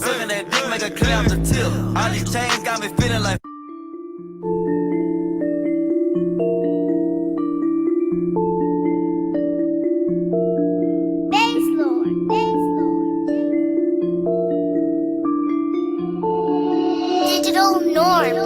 Sucking that dick, make a clear off the tip. All these chains got me feeling like.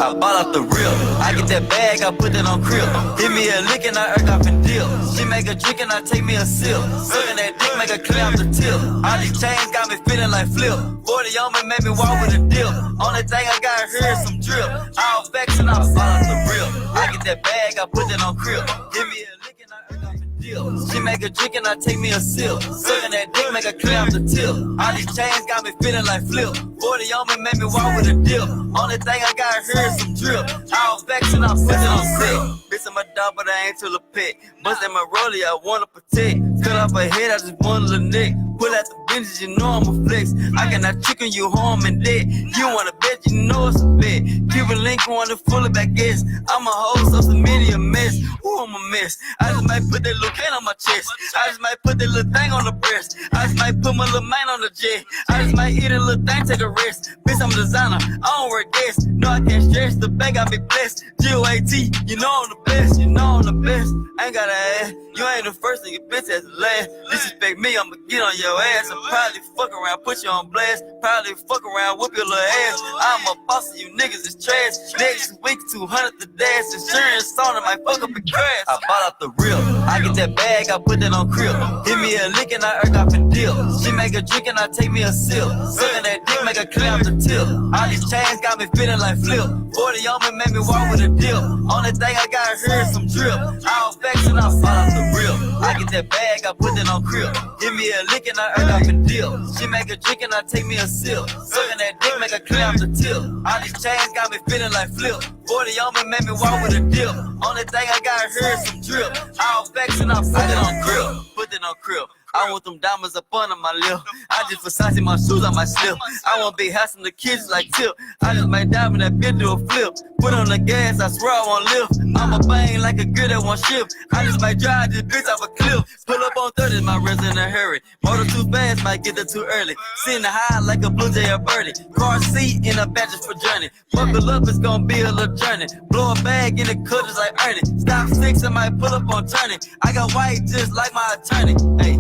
I bought off the real. I get that bag, I put that on crib. Give me a lick and I irk off and deal. She make a drink and I take me a sip. Sucking that dick, make a clear off the tip. All these chains got me feeling like flip. 40 on me, made me walk with a dip. Only thing I got here is some drip. All facts and I bought off the real. I get that bag, I put that on crib. Give me a lick and I irk off and deal. She make a drink and I take me a sip. Sucking that dick, make a clear off the tip. All these chains got me feeling like flip. 40 on me, made me walk with a dip. Only thing I got here is some drip. All facts and I put it on sick. Bitch, I'm a dog, but I ain't till a pet. Bust in my rollie, I wanna protect. Cut off her head, I just want a little neck. Pull out the benches, you know I'm a flex. I cannot chicken you home and dead. You wanna bet, you know it's a bet. Cuban link wanna full of baguettes. I'm a hoe, social media mess. Ooh, I'm a mess. I just might put that little can on my chest. I just might put that little thing on the breast. I just might put my little man on the jet. I just might eat a little thing, take a rest. Bitch, I'm a designer, I don't wear gas. No, I can't stress, the bag got me blessed. G-O-A-T, you know I'm the best, you know I'm the best. I ain't gotta ask, you ain't the first and your bitch that's the last. Disrespect me, I'ma get on your ass. And probably fuck around, put you on blast. Probably fuck around, whoop your little ass. I'm a boss and you niggas is trash. Next week, 200 the dash. Insurance on it, might fuck up and crash. I bought off the real, I get that bag, I put that on crib. Give me a lick and I irk off and deal. She make a drink and I take me a sip. Sucking that dick, make a clear off the tip. All these chains got me feeling like flip. 40 on me, made me walk with a dip. Only thing I got here is some drip. All facts and I bought off the real. I get that bag, I put that on crib. Give me a lick and I irk off and deal. She make a drink and I take me a sip. Sucking that dick, make a clear off the tip. All these chains got me feeling like flip. 40 on me, made me walk with a dip. Only thing I got here is some drip. All facts and I put it on crib. Put it on crib. I want them diamonds up under my lip. I just Versace my shoes on my slip. I want big house in the kids like Tip. I just made diamond that bitch do a flip. Put on the gas, I swear I won't lift. I'm a bang like a girl that won't shift. I just might drive this bitch off a cliff. Pull up on 30, my wrist in a hurry. Motor too fast, might get there too early. Sitting high like a blue jay or birdie. Car seat in a badges for journey. Buckle up, it's gonna be a little journey. Blow a bag in the cut just like Ernie. Stop 6, I might pull up on turning. I got white just like my attorney. Hey.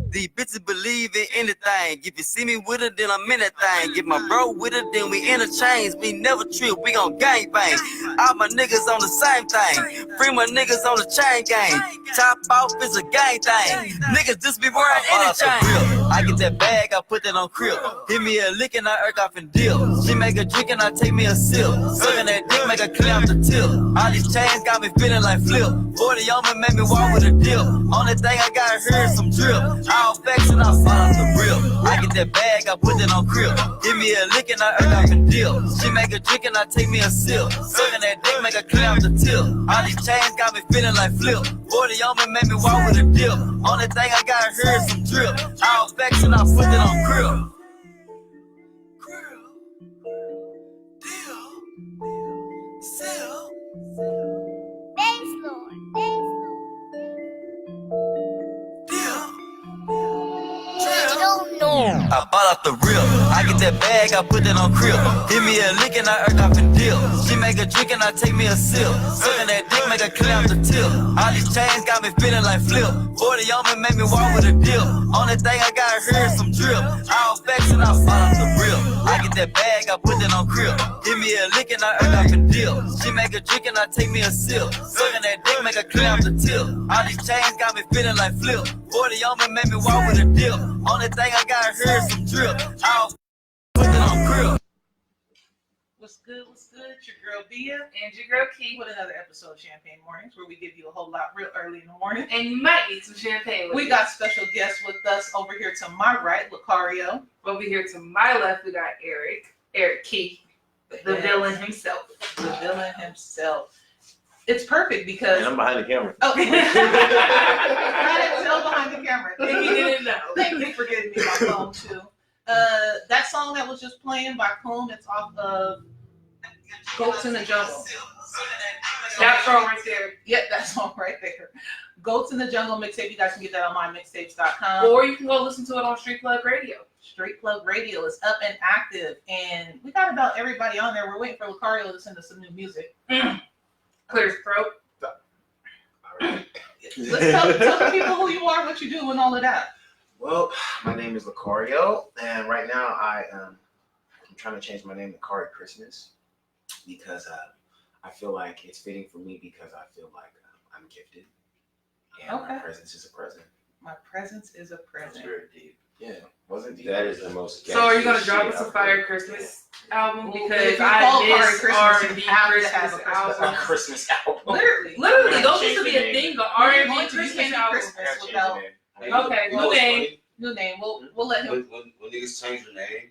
These bitches believe in anything. If you see me with her, then I'm in that thing. Get my bro with her, then we interchange. We never trip, we gon' gang bang. All my niggas on the same thing. Free my niggas on the chain gang. Top off is a gang thing. Niggas just be wearing any chain. I get that bag, I put that on crib. Give me a lick and I irk off and deal. She make a drink and I take me a sip. Sucking that dick, make a clear off the tip. All these chains got me feeling like flip. 40 on me, made me walk with a dip. Only thing I got here is some drip. All facts and I bought off the real. I get that bag, I put that on crib. Give me a lick and I irk off and deal. She make a drink and I take me a sip. Sucking that dick, make a clear off the tip. All these chains got me feeling like flip. 40 on me, made me walk with a dip. Only thing I got here is some drip. All facts and I put that on crib. I bought off the real. I get that bag, I put that on crib. Give me a lick and I irk off and deal. She make a drink and I take me a sip. Sucking that dick, make a clear off the tip. All these chains got me feeling like flip. 40 on me, made me walk with a dip. Only thing I got here is some drip. All facts and I bought off the real. I get that bag, I put that on crib. Give me a lick and I irk off and deal. She make a drink and I take me a sip. Sucking that dick, make a clear off the tip. All these chains got me feeling like flip. 40 on me, made me walk with a dip. Only thing I got here is some drip. I'll put it on crib. What's good? What's good? It's your girl Bia and your girl Key with another episode of Champagne Mornings, where we give you a whole lot real early in the morning. And you might need some champagne. We got special guests with us over here to my right, Lacario. Over here to my left, we got Eric Key, the villain himself. The villain himself. It's perfect because I'm behind the camera. Okay. I didn't tell behind the camera. If you didn't know. Thank you for getting me my phone too. That song that was just playing by Coon, it's off of Goats in the Jungle. That song right there. Yep, that song right there. Goats in the Jungle mixtape. You guys can get that on mymixtapes.com. Or you can go listen to it on Street Plug Radio. Street Plug Radio is up and active, and we got about everybody on there. We're waiting for Lacario to send us some new music. Clear his throat. Let's tell the people who you are, what you do, and all of that. Well, my name is Lacario, and right now I'm trying to change my name to Kari Christmas because I feel like it's fitting for me because I feel like I'm gifted, and my presence is a present. My presence is a That's present. very deep. Yeah, wasn't deep. That is the most. So are you gonna drop shit us a I've Fire heard. Christmas album? Well, Because if you call I Kari miss Christmas, R&B you have to Christmas have a Christmas album. A Christmas album. Literally, Those used to be a thing, the R&B you Christmas can't do album. Christmas without Okay, You know what's name. funny? new name. We'll let him. When niggas change their name,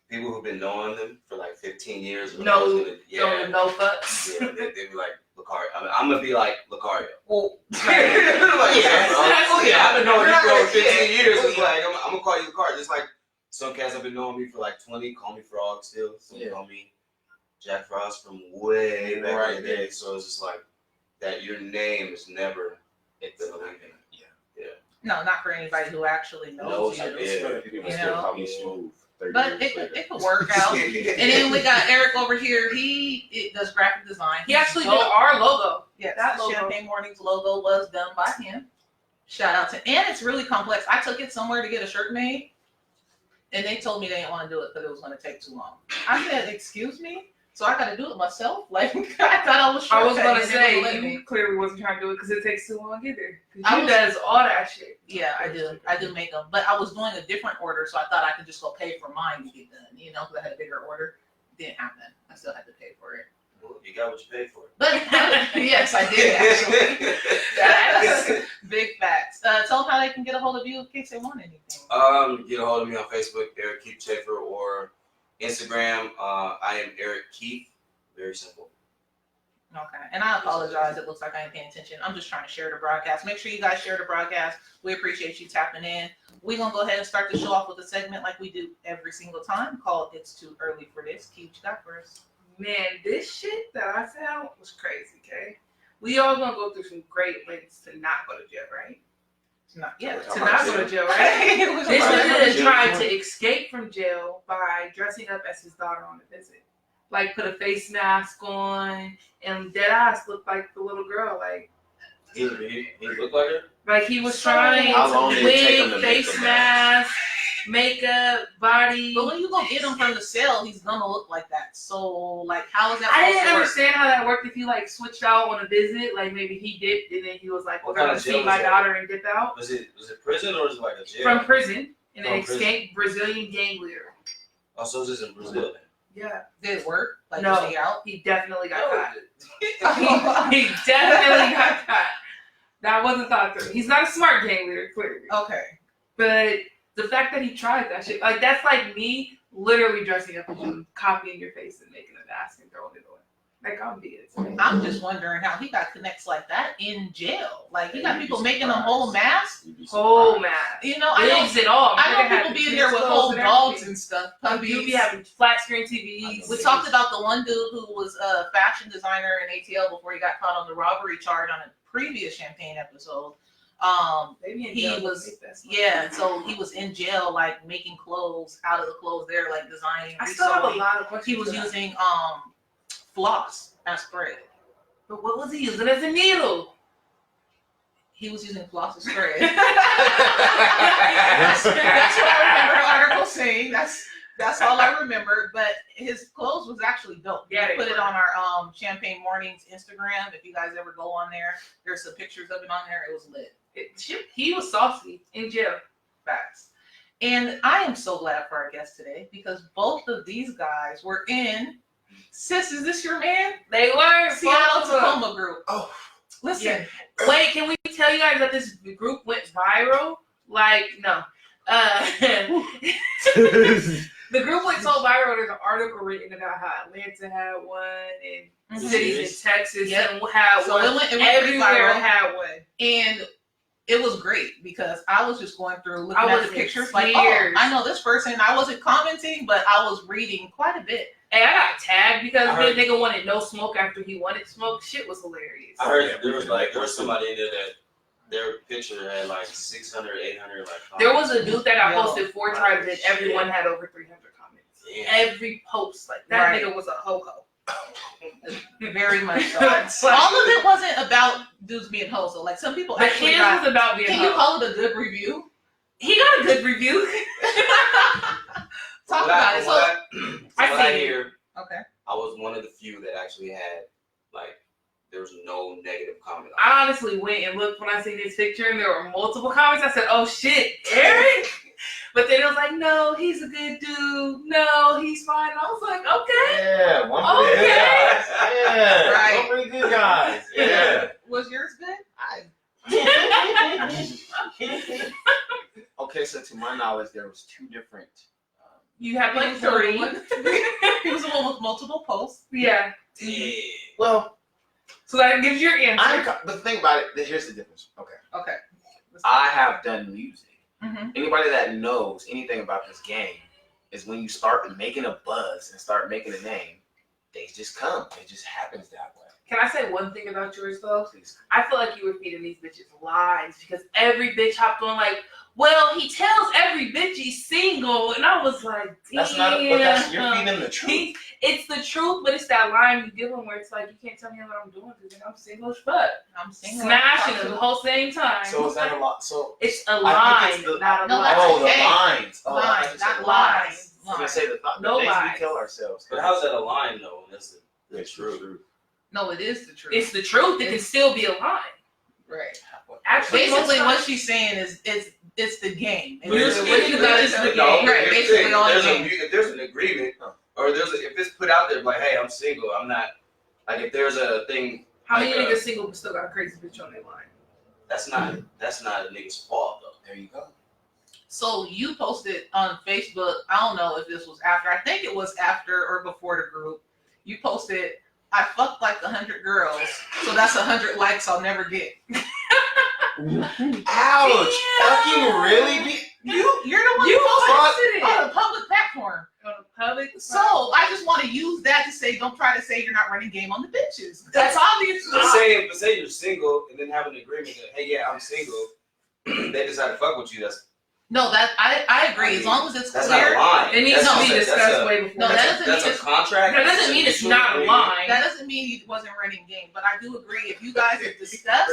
people who've been knowing them for like 15 years. No yeah, fucks. yeah, they be like Lacario. I mean, I'm gonna be like Lacario. Well, Like, yeah, bro. Oh, Yeah, I've been knowing you for over 15 Yeah. years. It's like I'm gonna call you Lacario. Just like some cats have been knowing me for like 20. Call me Frog still. Some call me Jack Frost from way back in the day. So it's just like that. Your name is never the living. no, not for anybody who actually knows you. Yeah. People You still know? call me Smooth. 30 But years later. it could work out. And then we got Eric over here. He does graphic design. He actually did Dope. our logo. Yeah, that that logo. Champagne Mornings logo was done by him. Shout out to, and it's really complex. I took it somewhere to get a shirt made, and they told me they didn't want to do it because it was going to take too long. I said, "Excuse me." So I got to do it myself. Like I thought I was. I was shortcutting, gonna and they wouldn't let say me. you clearly wasn't trying to do it because it takes too long either. I You was- does all that shit. Yeah, I do. I do make them, but I was doing a different order, so I thought I could just go pay for mine to get done. You know, because I had a bigger order. Didn't happen. I still had to pay for it. Well, you got what you paid for. But yes, I did actually. That's big facts. Tell them how they can get a hold of you in case they want anything. Get a hold of me on Facebook, Eric Keith Schaefer, or Instagram. I am Eric Keith. Very simple. Okay, and I apologize. It looks like I ain't paying attention. I'm just trying to share the broadcast. Make sure you guys share the broadcast. We appreciate you tapping in. We're going to go ahead and start the show off with a segment like we do every single time called It's Too Early for This. Keith, what you got for us? Man, this shit that I found was crazy, okay? We all gonna go through some great lengths to not go to jail, right? To not go to jail, right? This nigga is trying to escape from jail by dressing up as his daughter on a visit. Like put a face mask on and dead eyes look like the little girl. Like He looked like her? Like he was trying How long to did it take him wig, to make face the mask, makeup, body. But when you go get him from the cell, he's gonna look like that. So, like, how is that? I supposed didn't to work? understand how that worked. If he like switched out on a visit, like maybe he dipped and then he was like, "We're What kind gonna of jail see my was that? daughter and dip out." Was it prison or was it like a jail? From prison, and From an escaped Brazilian gang leader. Oh, so it was just in Brazil then. Yeah, Did it work? Like, No. was he out? he definitely got No. caught. He definitely got caught. That wasn't thought through. He's not a smart gang leader, clearly. Okay. But the fact that he tried that shit, like that's like me literally dressing up as you, copying your face and making a mask and throwing it away. Like I'm being. I'm just wondering how he got connects like that in jail. Like, he got You'd be people making a surprised. whole mask. You'd be Whole surprised. mask. You know, I know. Wigs and all. I know Nigga had people be in kids' there with clothes whole and dogs everything. and stuff. Like, you be Puppies. having flat screen TVs. We talked about the one dude who was a fashion designer in ATL before he got caught on the robbery charge on a previous Champagne episode. He was, yeah, so he was in jail, like making clothes out of the clothes there, like designing. I still have a resewing. lot of questions. He was for that. using floss as thread. But what was he using as a needle? He was using floss as thread. That's what I remember the article saying. That's all I remember. But his clothes was actually dope. Yeah, We they put it were. on our Champagne Mornings Instagram. If you guys ever go on there, there's some pictures of it on there. It was lit. He was saucy in jail. Facts. And I am so glad for our guest today because both of these guys were in. Sis, is this your man? They were Seattle both of them. Tacoma group. Oh, Listen. Yeah. Wait, can we tell you guys that this group went viral? Like, no. The group went so viral, there's an article written about how Atlanta had one and Mhm. cities in Texas Yep. had So one. it went pretty Everywhere viral. had one. And it was great because I was just going through looking at the pictures like, oh, scared. I know this person. I wasn't commenting, but I was reading quite a bit. Hey, I got tagged because the nigga wanted no smoke after he wanted smoke. Shit was hilarious. I heard there was somebody in there that their picture had like 600, 800 like comments. There was a dude that I posted 4 times and everyone had over 300 comments. Yeah. Every post, like that nigga was a ho-ho. Very much so. All of it wasn't about dudes being hoes. So like some people The actually his was about being Can hoes. you call it a good review? He got a good review. Talk about it. So I hear, okay. I was one of the few that actually had like there was no negative comment. I honestly went and looked when I seen this picture and there were multiple comments. I said, oh shit, Eric? But then it was like, no, he's a good dude. No, he's fine. And I was like, okay. Yeah, one Okay. pretty good guys. Yeah, Right. one pretty good guys. Yeah. Was yours good? Okay, so to my knowledge, there was 2 different. You have like He was the 3. one- He was the one with multiple posts. Yeah. Yeah. Well, So that gives you your answer. the thing about it, here's the difference. Okay, Okay. I have done music. Mm-hmm. Anybody that knows anything about this game is when you start making a buzz and start making a name, they just come. It just happens that way. Can I say one thing about yours though? Please. I feel like you were feeding these bitches lies because every bitch hopped on like, well, he tells every bitch he's single, and I was like, damn. That's not. But that's, you're feeding the truth. It's the truth, but it's that line you give them where it's like, you can't tell me what I'm doing because I'm single as fuck. I'm single. Smashing them the whole same time. So is that a lot? So It's a I line, think it's not a No, line. that's oh, okay. the lines. Oh, Lines, I just not said lies. I was gonna say the No things lies. we tell ourselves. But how's that a line though? That's the It's truth. true. No, it is the truth. It's the truth. It can still be a line. right. Actually, Basically, most what times- she's saying is it's the game. And But you're it's- speaking about it's the no, game. but Right. here's the Basically, thing, all the if game. if there's an agreement, or if it's put out there like, hey, I'm single, I'm not. Like if there's a thing. How like, many niggas single but still got a crazy bitch on their line? That's not a nigga's fault though. There you go. So you posted on Facebook. I don't know if this was after. I think it was after or before the group. You posted, "I fucked like 100 girls, so that's 100 likes I'll never get." Ouch! Fucking really? You're the one You who posted posted it it. on a public platform. On a public. So I just want to use that to say, don't try to say you're not running game on the bitches. That's obvious. But say you're single and then have an agreement that, hey, yeah, I'm single. They decide to fuck with you. No, that I agree. As long as it's That's not clear. a line. It needs That's to be just a- discussed way before. No, that doesn't That's mean a contract. That doesn't mean it's not a line. That doesn't mean he wasn't running game, but I do agree. If you guys have discussed,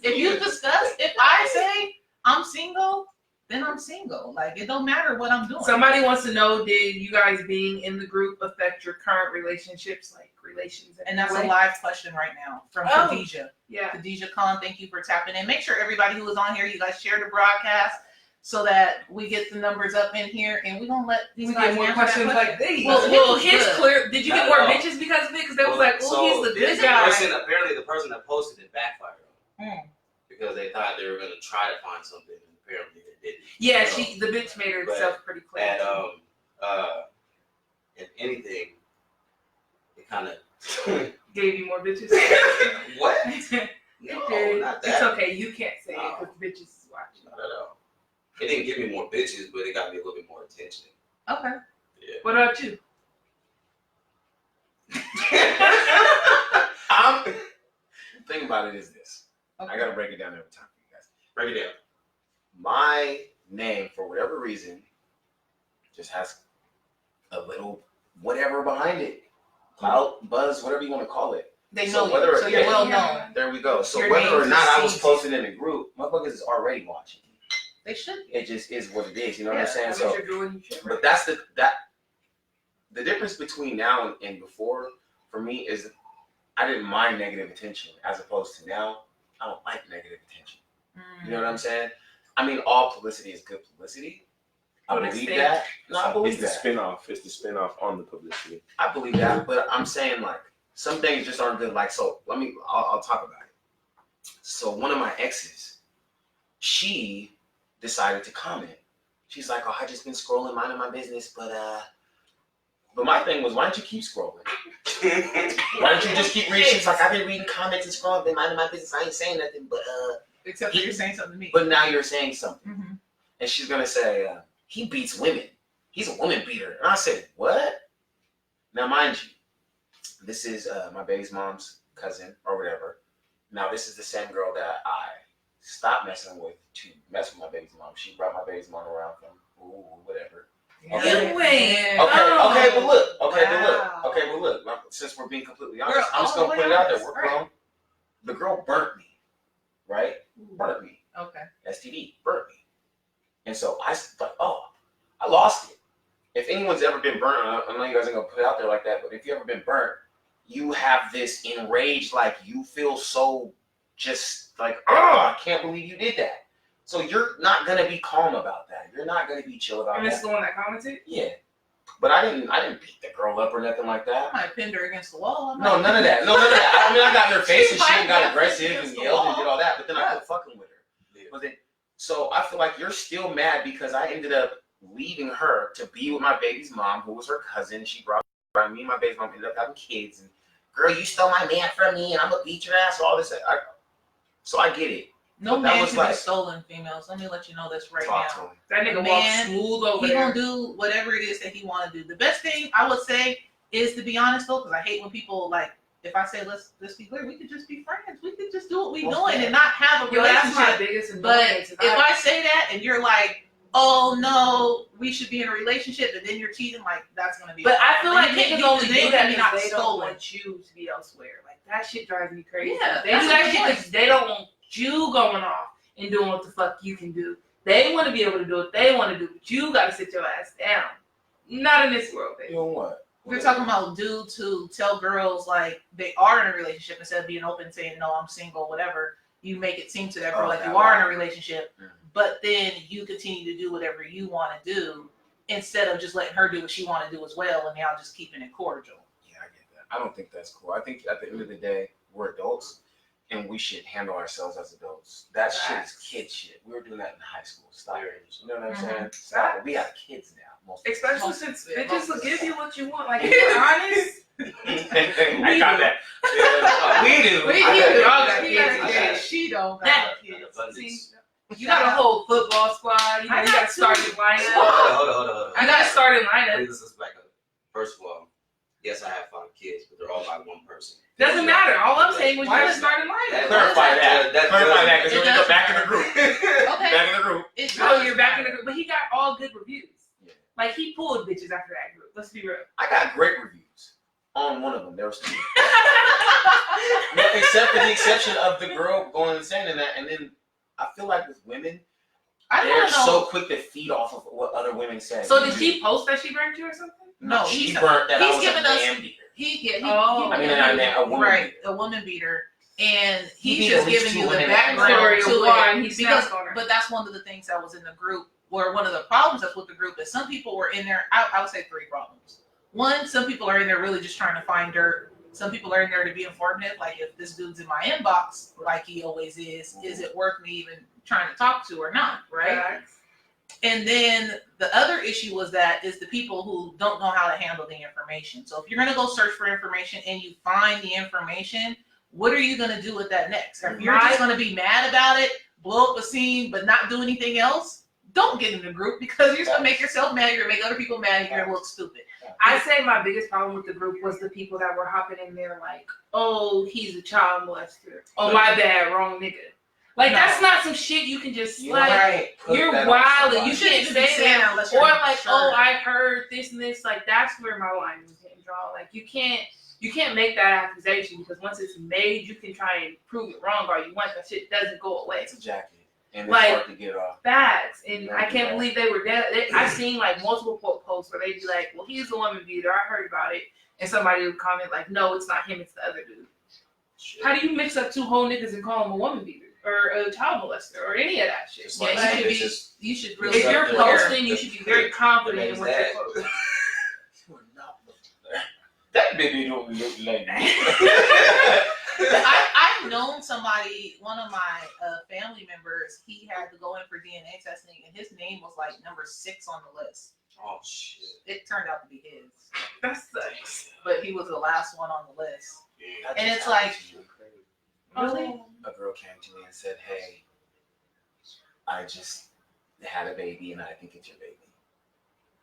if I say I'm single, then I'm single. Like it don't matter what I'm doing. Somebody wants to know, did you guys being in the group affect your current relationships, like relations? And that's a way? live question right now from Oh. Khadijah. Yeah. Khadijah Khan, thank you for tapping in. Make sure everybody who is on here, you guys share the broadcast so that we get the numbers up in here, and we're gonna let these We guys get more answer that questions question. like these. Well, Well, his his was good. clear. Did you Not get more at all. bitches because of it? Because they was like, oh, he's the this good guy. Apparently the person that posted it backfired on them. Mm. Because they thought they were gonna try to find something, and apparently they didn't. Yeah, So, the bitch made but herself pretty clear. And if anything, it kind of Gave you more bitches. what? It No, did. not It's that. okay. You can't say it because bitches is watching. Not at all. It didn't give me more bitches, but it got me a little bit more attention. Okay. Yeah. What about you? The thing about it is this. Okay. I gotta break it down every time for you guys. Break it down. My name, for whatever reason, just has a little whatever behind it. Clout, buzz, whatever you want to call it. They So know whether- you, so you're yeah. well known. There we go. So Your whether or name not I was precedes posted in a group, motherfuckers is already watching. They should. It just is what it is. You know what I'm Yeah, saying? that So, means you're doing shit right. but that's the difference between now and before for me is I didn't mind negative attention as opposed to now I don't like negative attention. You know what I'm saying? I mean, all publicity is good publicity. I To an believe extent. that. No, I believe It's the that. spin-off. It's the spin-off on the publicity. I believe that, but I'm saying like some things just aren't good. Like so, I'll talk about it. So one of my exes, she decided to comment. She's like, "Oh, I just been scrolling, minding my business, but my thing was, why don't you keep scrolling? Why don't you just keep reading?" She's like, "I've been reading comments and scrolling, been minding my business. I ain't saying nothing, but Except for you're saying something to me. But now you're saying something. Mm-hmm. And she's going to say, he beats women. He's a woman beater. And I said, what? Now, mind you, this is my baby's mom's cousin or whatever. Now, this is the same girl that I stopped messing with to mess with my baby's mom. She brought my baby's mom around from whatever. Okay. But look. Since we're being completely honest, I'm just gonna put it out there. We're grown. The girl burnt me, right? Burnt me. Okay. STD burnt me, and so I thought, oh, I lost it. If anyone's ever been burnt, I know you guys ain't gonna put it out there like that, but if you ever been burnt, you have this enraged, like you feel so just like, oh, I can't believe you did that. So you're not gonna be calm about that. You're not gonna be chill about that. And it's the one that commented? Yeah. But I didn't beat the girl up or nothing like that. I might pinned her against the wall. No, none of that. I mean, I got in her face and she got aggressive and yelled and did all that, but then I quit fucking with her. Yeah. But then, so I feel like you're still mad because I ended up leaving her to be with my baby's mom, who was her cousin. She brought me and my baby's mom ended up having kids. And girl, you stole my man from me, and I'm gonna beat your ass. All this. So I get it. No But that man was can like- be stolen, females. Let me let you know this right Talk to now. him. That nigga Man, walks smooth over He there. gonna do whatever it is that he want to do. The best thing I would say is to be honest though, because I hate when people like. If I say let's be clear, we could just be friends. We could just do what we Well, doing yeah. and not have a Yo, that's relationship. my biggest But annoyance. if I say that and you're like, oh no, we should be in a relationship, and then you're cheating, like that's gonna be. But I feel like Then you niggas can't only be do that not because they don't stolen. want you to be elsewhere. Like that shit drives me crazy. Yeah, They do that's that the shit point. because they don't want you going off and doing what the fuck you can do. They want to be able to do what they want to do, but you got to sit your ass down. Not in this world, baby. You know what? We're talking about dudes who tell girls like they are in a relationship instead of being open and saying no, I'm single, whatever. You make it seem to that girl Oh, like that you are in lie. a relationship, Mhm. but then you continue to do whatever you want to do instead of just letting her do what she want to do as well, and y'all just keeping it cordial. Yeah, I get that. I don't think that's cool. I think at the end of the day, we're adults, and we should handle ourselves as adults. That shit is kid shit. We were doing that in high school. Stop it. You know what I'm saying? Stop it. We have kids now. Most of us. Especially since Yeah, bitches will most give of you what you want. Like, if you're honest, I got that. Yeah, we do. We I do. got All that. got He kids. got Yeah. kids. She don't got That- kids. see, you got a whole football squad. You know, I you got got starting lineup. Hold on. I got a starting Let lineup. me just back up. First of all, yes, I have 5 kids, but they're all by one person. Doesn't matter. All I'm saying was you Why got a does- starting lineup. Clarify that. Clarify that because It we're gonna does go back in the matter. group. Okay. Back in the group. It No, does you're back in the matter. group. But he got all good reviews. Yeah. Like, he pulled bitches after that group. Let's be real. I got great reviews on one of them. There was 2. No, except for the exception of the girl going insane in that, and then I feel like with women, I they're don't know. so quick to feed off of what other women say. So did she post that she burnt you or something? No, she he's- burnt that I he's was giving a us- man beater. Oh. I mean, a woman right, beater. a woman beater, and He he's beat just at least giving 2 you the women. background Story to of why it he because, snapped on her. but that's one of the things that was in the group. Where one of the problems that's with the group is some people were in there. I would say 3 problems. One, some people are in there really just trying to find dirt. Some people are in there to be informative. Like if this dude's in my inbox, like he always is it worth me even trying to talk to or not? Right. And then the other issue was that is the people who don't know how to handle the information. So if you're gonna go search for information and you find the information, what are you gonna do with that next? If you're just gonna be mad about it, blow up a scene, but not do anything else, don't get in the group because you're just gonna make yourself mad. You're gonna make other people mad. And you're gonna look stupid. I say my biggest problem with the group was the people that were hopping in there like, oh, he's a child molester. Oh, my bad, wrong nigga. Like, No. that's not some shit you can just, You like, Right. Put you're that on wild and somebody. you shouldn't can't even be say saying that. unless Or you're like, sure. oh, I heard this and this. Like, that's where my line was getting drawn. Like, you can't make that accusation because once it's made, you can try and prove it wrong all you want. That shit doesn't go away. It's a jacket, and it's Like- hard to get off. Facts. And No, I can't no. believe they were dead. I've seen like multiple posts where they'd be like, well, he's a woman beater. I heard about it. And somebody would comment like, no, it's not him, it's the other dude. Shit. How do you mix up 2 whole niggas and call him a woman beater or a child molester or any of that shit? Just Yeah, like you some should be. bitches. You should really. If you're the- posting, you should be very confident in the what you're dad. posting. You are not looking there. That baby don't look like me. I've known somebody, one of my family members, he had to go in for DNA testing, and his name was like number 6 on the list. Oh shit. It turned out to be his, That sucks. but he was the last one on the list. That And just it's like- happened to me. Really? A girl came to me and said, "Hey, I just had a baby and I think it's your baby.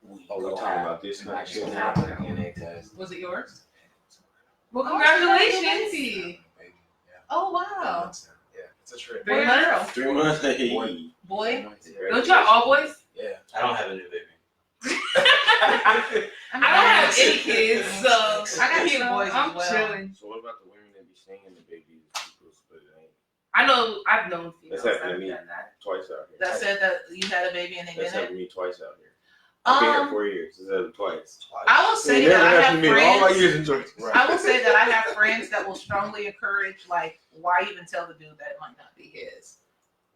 We Oh, go we're talking have- about this and kind I of just shit have now? a DNA test. Was it yours? Well, Oh, congratulations. baby. Baby, yeah. Oh 3 wow. months now. Yeah, it's a trip. Boy or 3 months? girl? 3 months. Hey. Boy. 3 months, yeah. Don't y'all all boys? Yeah. I don't have a new baby. I don't have any kids, so I got two boys I'm as well. chilling. So what about the women that be singing the babies? People split it ain't I know I've known females That's that happened have to me. done that. twice out here. That said that you had a baby and they That's didn't. happened to me twice out here. I've been here Um, 4 years. It's happened twice. I will say It that I never have happened to me in all my friends. years in Georgia. I will say that I have friends that will strongly encourage, like, why even tell the dude that it might not be his?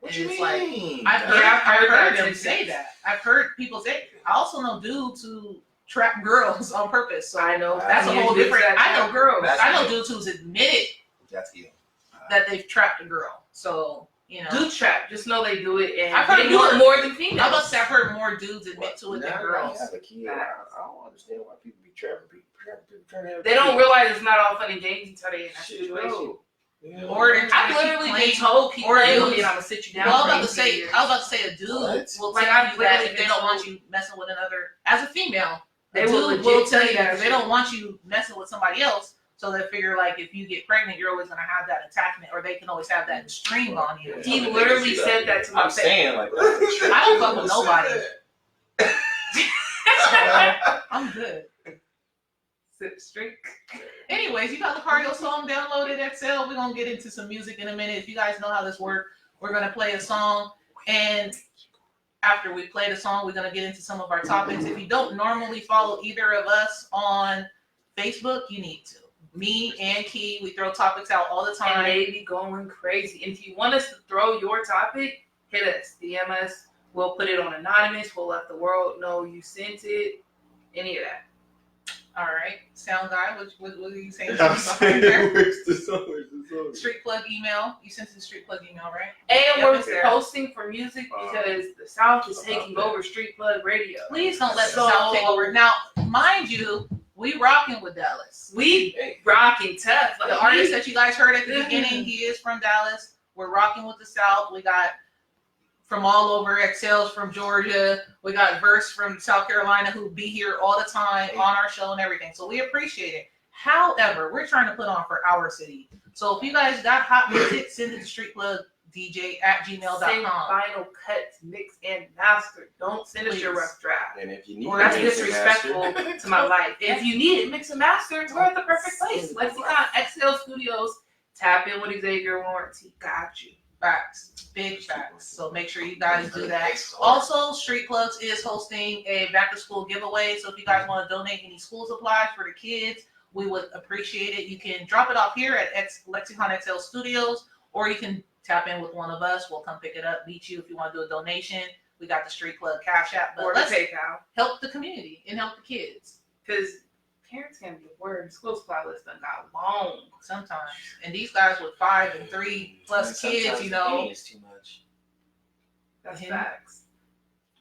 What And you it's like, mean? I've heard, Yeah, I've I've heard heard that them too. say that. I've heard people say. I also know dudes who trap girls on purpose. So I know. that's a Yeah, whole dudes different. that I know trap girls. That's I know good. dudes who's admitted That's ill. that they've trapped a girl. So you know, Dude trap. Just know they do it, and I've heard they do it more than females. I'm about to say I've heard more dudes admit to it than Now girls. you have a kid. I don't understand why people be trapping people. Trying to have They don't kids. realize it's not all fun and games until they're in that Shit, situation. bro. Yeah. Or they're trying I've to literally keep been playing. told, keep or playing with dudes- me, and I'm gonna sit you down. Well, I was for about to say, years. I was about to say a dude What? will Like, tell I've you that literally if they been don't told- want you messing with another, as a female, They a will dude legit will tell tell you you that that if they shit. don't want you messing with somebody else, so they figure like if you get pregnant, you're always gonna have that attachment, or they can always have that string on you. Yeah. He I mean, literally niggas do said that to my I'm face. saying like that's the truth. I don't fuck with Who said nobody. that? I'm good. Sip straight. Anyways, you got Lacario song downloaded Excel. We're gonna get into some music in a minute. If you guys know how this works, we're gonna play a song, and after we play the song, we're gonna get into some of our topics. If you don't normally follow either of us on Facebook, you need to. Me and Key, we throw topics out all the And time. they be going crazy. And if you want us to throw your topic, hit us, DM us. We'll put it on anonymous. We'll let the world know you sent it. Any of that. All right, sound guy, what are you saying? I'm saying, where's the song? Where's the song? Street plug email. You sent the street plug email, right? And Yep, we're it's there. posting for music because the South is taking that. over Street Plug Radio. Please don't let the So- South take over. Now, mind you, we rocking with Dallas. We rocking tough. Like, The we- artist that you guys heard at the Mhm. beginning, he is from Dallas. We're rocking with the South. We got from all over, Excels from Georgia. We got Verse from South Carolina who be here all the time on our show and everything. So we appreciate it. However, we're trying to put on for our city. So if you guys got hot music, send it to Send streetplugdj@gmail.com. final cuts, mix and master. Don't send us your Please. rough draft. And if you need Or That's to mix and disrespectful master, to my life. If you need it, mix and master. We're at the perfect place. Lexicon XL Studios. Tap in with Xavier Warranty. Got you. Facts. Big facts. So make sure you guys do that. Also, Street Plugs is hosting a back to school giveaway. So if you guys want to donate any school supplies for the kids, we would appreciate it. You can drop it off here at Lexicon XL Studios, or you can tap in with one of us. We'll come pick it up, meet you if you want to do a donation. We got the Street Plug Cash App, but Or the let's PayPal. help the community and help the kids Because parents can be a word. School supply list done got long. sometimes. And these guys with 5 and 3 plus kids, you know. It's too much. That's Mhm. facts.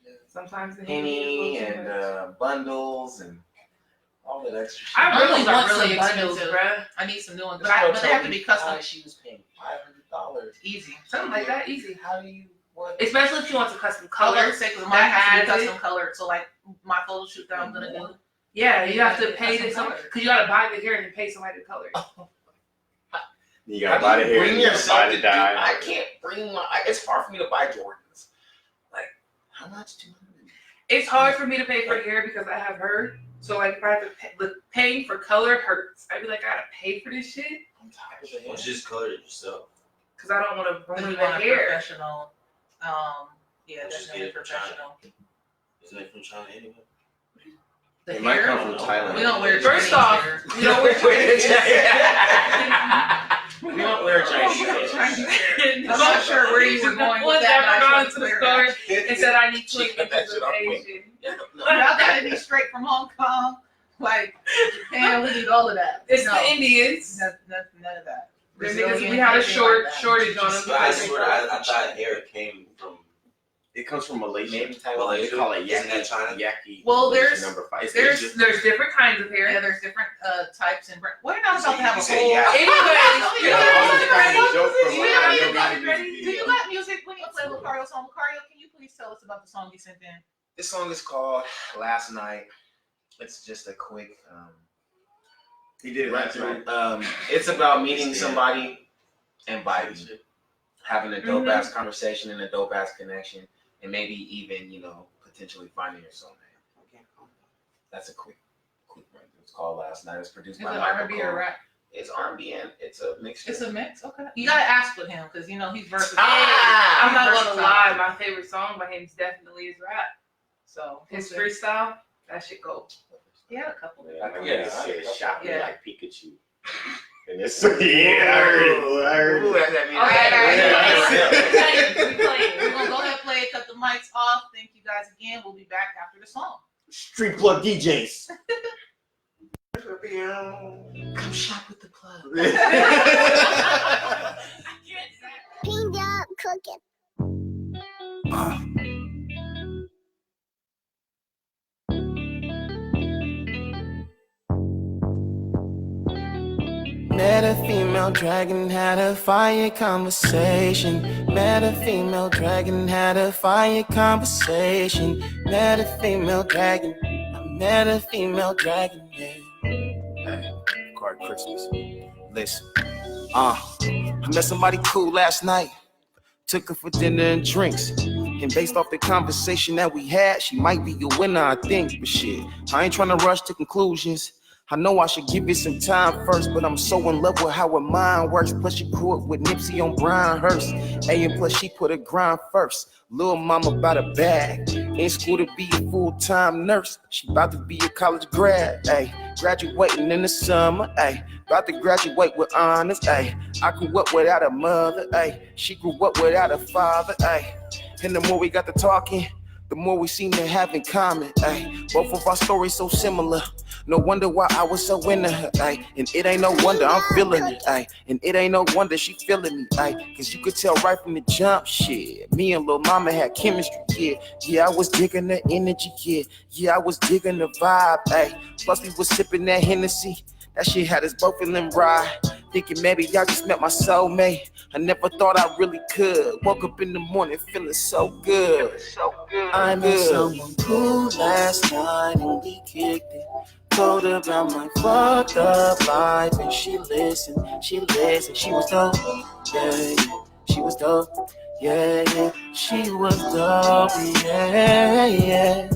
Yeah. Sometimes the Penny Henny and bundles and all that extra shit. I really Bundles are want really some bundles, expensive. bruh. I need some new ones, This but, girl but they told have to me be custom. She was paying $500. Easy. Something like that, easy. How do you want? Especially if you want a custom I was about color. to say, because that mine has to be has custom colored. So, like, my photo shoot that I'm going to do. Yeah, you have to Yeah, pay custom this color. because you gotta buy the hair and then pay somebody to color it. you gotta buy the hair, you gotta buy the dye. I can't bring my. It's hard for me to buy Jordans. Like, how much? $200? It's hard for me to pay for hair because I have heard. So like if I have to pay, the paying for color hurts. I'd be like, I gotta pay for this shit I'm tired of Why it. don't you just color it yourself? because I don't want to Because ruin we the want a hair. professional. Yeah, Just definitely get it from China. professional. Isn't it from China anyway? The It might hair, come from Thailand. we don't wear First Chinese off, hair. we don't wear We don't wear Chinese I'm I'm not sure where you were going with that. Never but I gone just to the wanted to clear it store and said I need 20 She cut that inches shit of off quick. Asian. up. Y'all got any straight from Hong Kong? Like, Japan, we need all of that. It's No, the Indians. none of that. Them niggas, Brazilian, we had a anything like that. shortage on them. But I swear, I thought hair came from It comes from Malaysia. Maybe Taiwan. They call it Isn't that China? yaki. Well, Malaysia number 5. It's There's Asian. different kinds of hair. Yeah, there's different types and we're not about to have a You say whole. yeah. Anyways, Do you got music when you play Lacario song? Lacario, can you please tell us about the song you sent in? This song is called Last Night. It's just a quick. He did it last night. It's about meeting somebody and vibing, having a dope ass conversation and a dope ass connection, and maybe even potentially finding your soulmate. That's a quick record. It's called Last Night. It's produced Is by it Michael R&B or Cole. rap? It's R&B and it's a mixture. It's a mix. Okay. You gotta ask with him because he's versatile. I'm not Versatile. gonna lie, my favorite song by him definitely is rap. So his Okay. freestyle, that shit go. He had a couple. Yeah, said shot me Yeah. like Pikachu. And it's I heard it. Ooh, that means We're gonna go ahead and play it, cut the mics off. Thank you guys again. We'll be back after the song. Street Plug DJs. Come shop with the plug. Cleaned up cooking. Met a female dragon, had a fire conversation. Met a female dragon, had a fire conversation. Met a female dragon, I met a female dragon, yeah. Hey, card Christmas. Listen, I met somebody cool last night. Took her for dinner and drinks. And based off the conversation that we had, she might be a winner, I think. But shit, I ain't trying to rush to conclusions. I know I should give it some time first, but I'm so in love with how her mind works. Plus she grew up with Nipsey on Bryanhurst. And plus she put her grind first. Little mama about a bag. In school to be a full-time nurse. She about to be a college grad, ayy. Graduating in the summer, ayy. About to graduate with honors, ayy. I grew up without a mother, ayy. She grew up without a father, ayy. And the more we got to talking, the more we seem to have in common, ayy. Both of our stories so similar. No wonder why I was so into her, ayy. And it ain't no wonder I'm feeling it, ayy. And it ain't no wonder she feeling me, ayy. Cause you could tell right from the jump, shit. Me and Lil Mama had chemistry, yeah. Yeah, I was digging the energy, yeah. Yeah, I was digging the vibe, ayy. Plus we was sipping that Hennessy. That shit had us both feeling right. Thinking maybe y'all just met my soulmate. I never thought I really could. Woke up in the morning feeling so good. I met someone cool last night and we kicked it. Told her about my fucked up life and she listened. She was dope, yeah. She was dope, yeah. She was dope, yeah.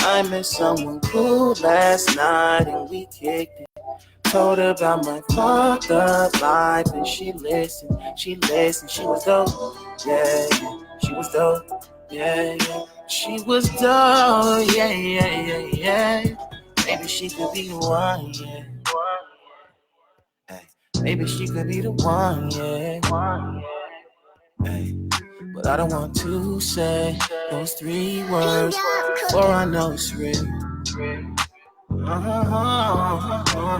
I met someone cool last night and we kicked it. Told her about my fucked up life and she listened. She was dope, yeah. She was dope, yeah. She was dope, yeah. Maybe she could be the one, yeah. Hey, maybe she could be the one, yeah. Hey, but I don't want to say those 3 words before I know it's real.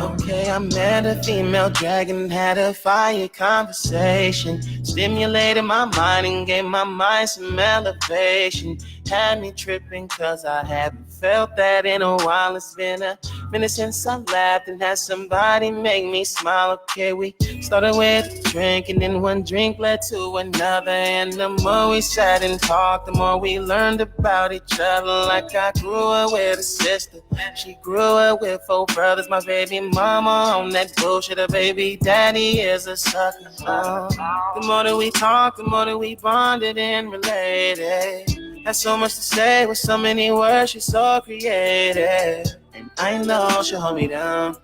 Okay, I met a female dragon, had a fire conversation, stimulated my mind and gave my mind some elevation. Had me tripping cause I haven't felt that in a while. It's been a minute since I laughed and had somebody make me smile. Okay, we started with a drink and then one drink led to another. And the more we sat and talked, the more we learned about each other. Like I grew up with a sister, she grew up with 4 brothers. My baby mama on that bullshit, her baby daddy is a sucker. The more that we talked, the more that we bonded and related. Has so much to say with so many words, she's so creative. And I know she'll hold me down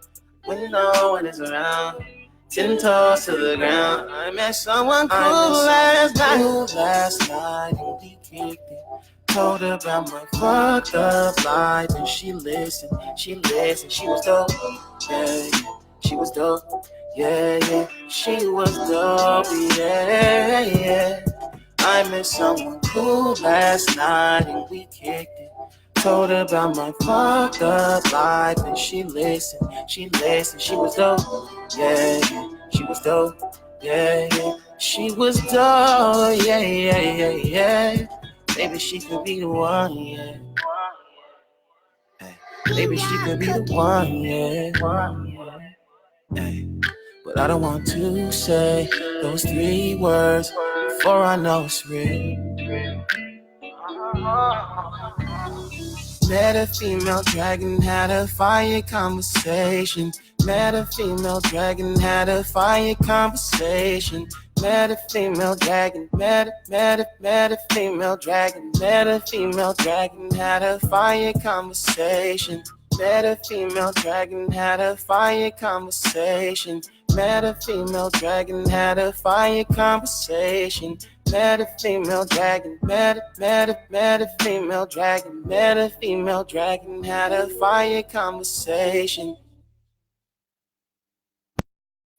when no one is around. 10 toes to the ground. I met someone cool last night and we kicked it. Told her about my fucked up life and she listened. She was dope, yeah. She was dope, yeah. She was dope, yeah. I met someone cool last night and we kicked it. Told her about my fucked up life and she listened. She was dope, yeah. She was dope, yeah. She was dope, yeah. Maybe she could be the one, yeah. Hey, maybe she could be the one, yeah. Hey, but I don't want to say those 3 words before I know it's real. Met a female dragon, had a fire conversation. Met a female dragon, had a fire conversation. Met a female dragon, met a female dragon. Met a female dragon, had a fire conversation. Met a female dragon, had a fire conversation. Met a female dragon, had a fire conversation. Met a female dragon, met a female dragon, met a female dragon, had a fire conversation.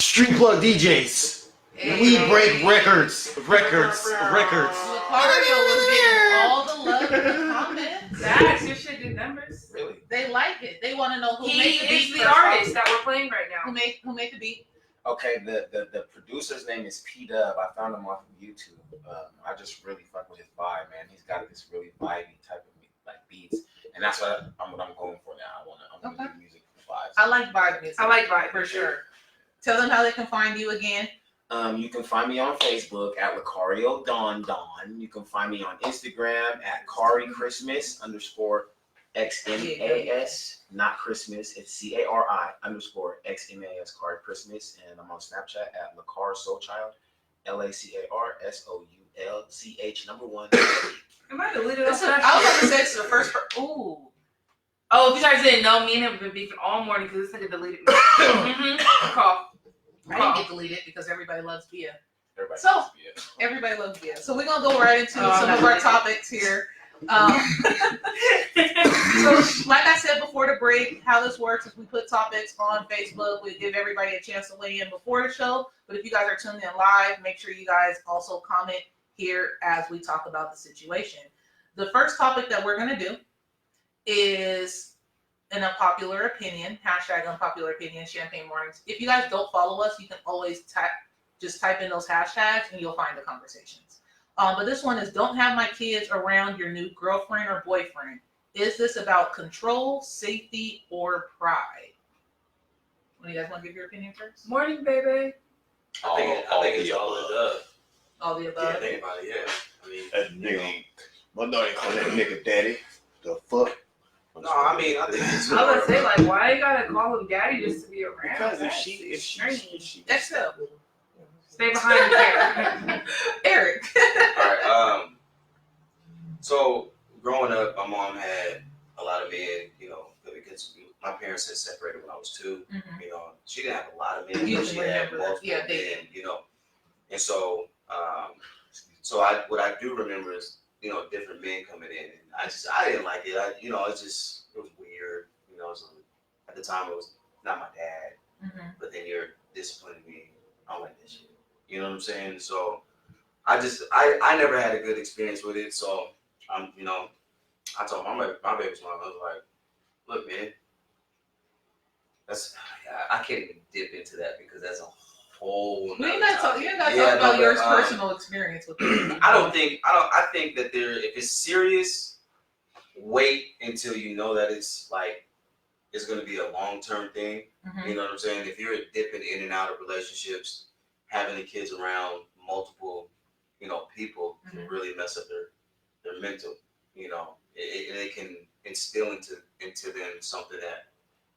Street Plug DJs. We break records. Lacario was getting all the love in the comments. That's your shit did numbers. Really? They like it. They want to know who He made the beat. is the artist that we're playing right now. Who made the beat? Okay, the producer's name is P-Dub. I found him off of YouTube. I just really fuck with his vibe, man. He's got this really vibey type of like beats, and that's what I'm going for now. I'm gonna do music for vibes. I like vibe music. I like vibe for sure. Tell them how they can find you again. You can find me on Facebook at Lacario Don. You can find me on Instagram at Cari Christmas _XMAS, not Christmas. It's CARI_XMAS, Cari Christmas. And I'm on Snapchat at Lacar Soulchild, LACARSOULCH1. Am I deleted? I was about to say it's the first. Ooh. Oh, if you guys didn't know, me and him have been beefing all morning because this nigga deleted me. Cough. I didn't get deleted because everybody loves Bia. Everybody loves Bia. So we're gonna go right into some of our topics here. So, like I said before the break, how this works is we put topics on Facebook. We give everybody a chance to weigh in before the show. But if you guys are tuned in live, make sure you guys also comment here as we talk about the situation. The first topic that we're gonna do is an unpopular opinion, #unpopular opinion, Champagne Mornings. If you guys don't follow us, you can always just type in those hashtags and you'll find the conversations. But this one is, don't have my kids around your new girlfriend or boyfriend. Is this about control, safety, or pride? What do you guys want to give your opinion first? Morning, baby. I think it's all of the above. All the above? Yeah, think about it, yeah. I mean, That nigga, my daughter call that nigga daddy. The fuck? no, I mean, I think it's I was gonna say, like, why you gotta call him daddy just to be around? Because if That's she strange. That's so. Stay behind the camera. Eric. all right. So growing up, my mom had a lot of men, you know, because my parents had separated when I was 2. Mhm. You know, she didn't have a lot of men, You but can she had remember that. multiple Yeah, men, dating. you know. And so, what I do remember is, you know, different men coming in, and I didn't like it. It was weird. You know, at the time it was not my dad, Mhm. but then you're disciplining me. I don't like this shit. You know what I'm saying? So I never had a good experience with it. So I told my baby's mom, I was like, look, man, I can't even dip into that because that's a whole. You ain't got to talk about your personal experience with it. I think that if it's serious, wait until you know that it's going to be a long-term thing. Mhm. You know what I'm saying? If you're dipping in and out of relationships, having the kids around multiple, you know, people can really mess up their mental. You know, it can instill into them something that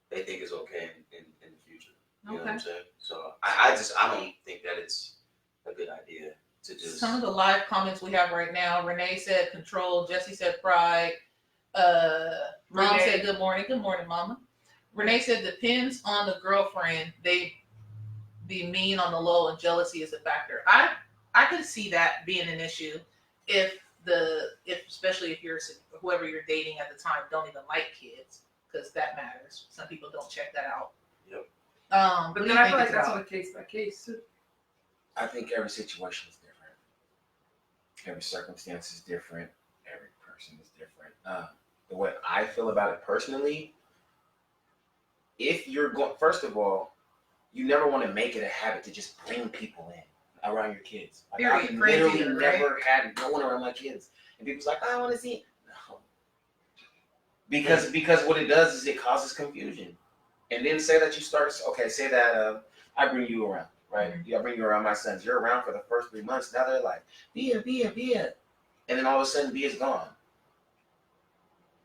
they think is okay in the future. You know what I'm saying? So I don't think that it's a good idea to just. Some of the live comments we have right now, Renee said control, Jesse said pride, Mom said good morning. Good morning, Mama. Renee said depends on the girlfriend. They be mean on the low and jealousy is a factor. I could see that being an issue especially if you're whoever you're dating at the time don't even like kids, because that matters. Some people don't check that out. Yep. But then I feel like that's on a case by case too. I think every situation is different. Every circumstance is different. Every person is different. The way I feel about it personally, if you're going, first of all, you never want to make it a habit to just bring people in around your kids. Like, I've literally never had no one around my kids. And people's like, I want to see it. No. Because what it does is it causes confusion. And then say that you start, okay, say that I bring you around, right? I bring you around my sons. You're around for the first 3 months. Now they're like, Bia. And then all of a sudden, Bia's gone.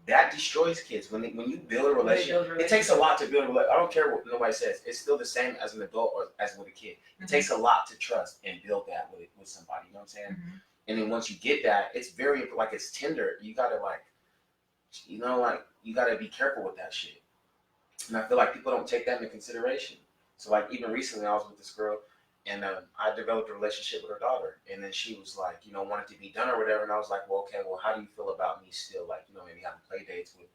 That destroys kids. When you build a relationship, it takes a lot to build a relationship. I don't care what nobody says. It's still the same as an adult or as with a kid. It takes a lot to trust and build that with somebody. You know what I'm saying? And then once you get that, it's very, like, it's tender. You gotta, like, you gotta be careful with that shit. And I feel like people don't take that into consideration. So, like, even recently, I was with this girl, and I developed a relationship with her daughter. And then she was like, wanted to be done or whatever. And I was like, well, okay, well, how do you feel about me still, like, maybe having play dates with,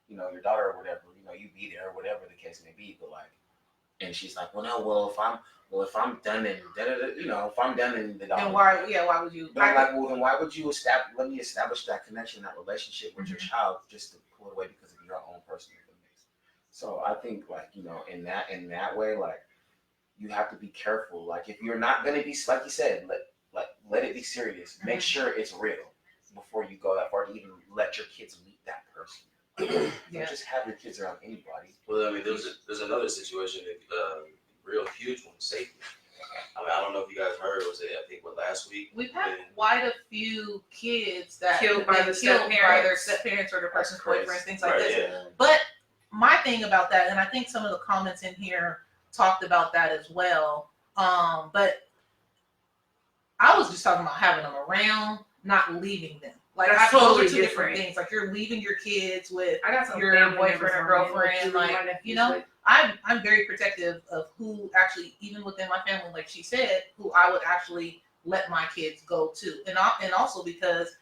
your daughter or whatever, you be there or whatever the case may be. But, like, and she's like, well, no, if I'm done and if I'm done and the daughter. Then why would you? But I'm like, well, then why would you let me establish that connection, that relationship with your child just to pull it away because of your own personal feelings? So I think, like, in that way, like, you have to be careful. Like, if you're not gonna be, like you said, let it be serious. Make sure it's real before you go that far to even let your kids meet that person. Don't just have your kids around anybody. Well, I mean, there's another situation, real huge one, safety. I mean, I don't know if you guys heard, I think last week? We've had quite a few kids that killed by their step parents or their person's boyfriends, things like this. Yeah. But my thing about that, and I think some of the comments in here talked about that as well. But I was just talking about having them around, not leaving them. Like, that's totally two different things. Like, you're leaving your kids with your boyfriend or girlfriend. Like, I'm very protective of who actually, even within my family, like she said, who I would actually let my kids go to. And also because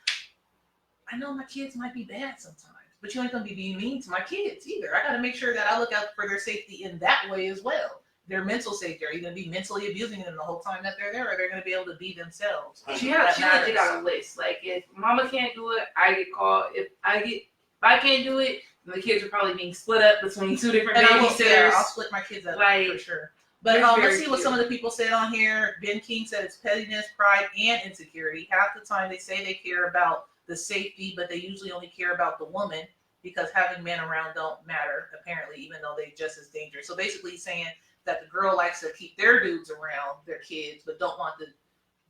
I know my kids might be bad sometimes. But you ain't gonna be being mean to my kids either. I gotta make sure that I look out for their safety in that way as well. Their mental safety. Are you gonna be mentally abusing them the whole time that they're there, or they're gonna be able to be themselves? She legit got a list. Like, if mama can't do it, I get called. If I can't do it, then the kids are probably being split up between two different babysitters. I'll split my kids up, like, for sure. But let's see what some of the people said on here. Ben King said it's pettiness, pride, and insecurity. Half the time they say they care about the safety, but they usually only care about the woman because having men around don't matter, apparently, even though they're just as dangerous. So basically saying that the girl likes to keep their dudes around their kids, but don't want the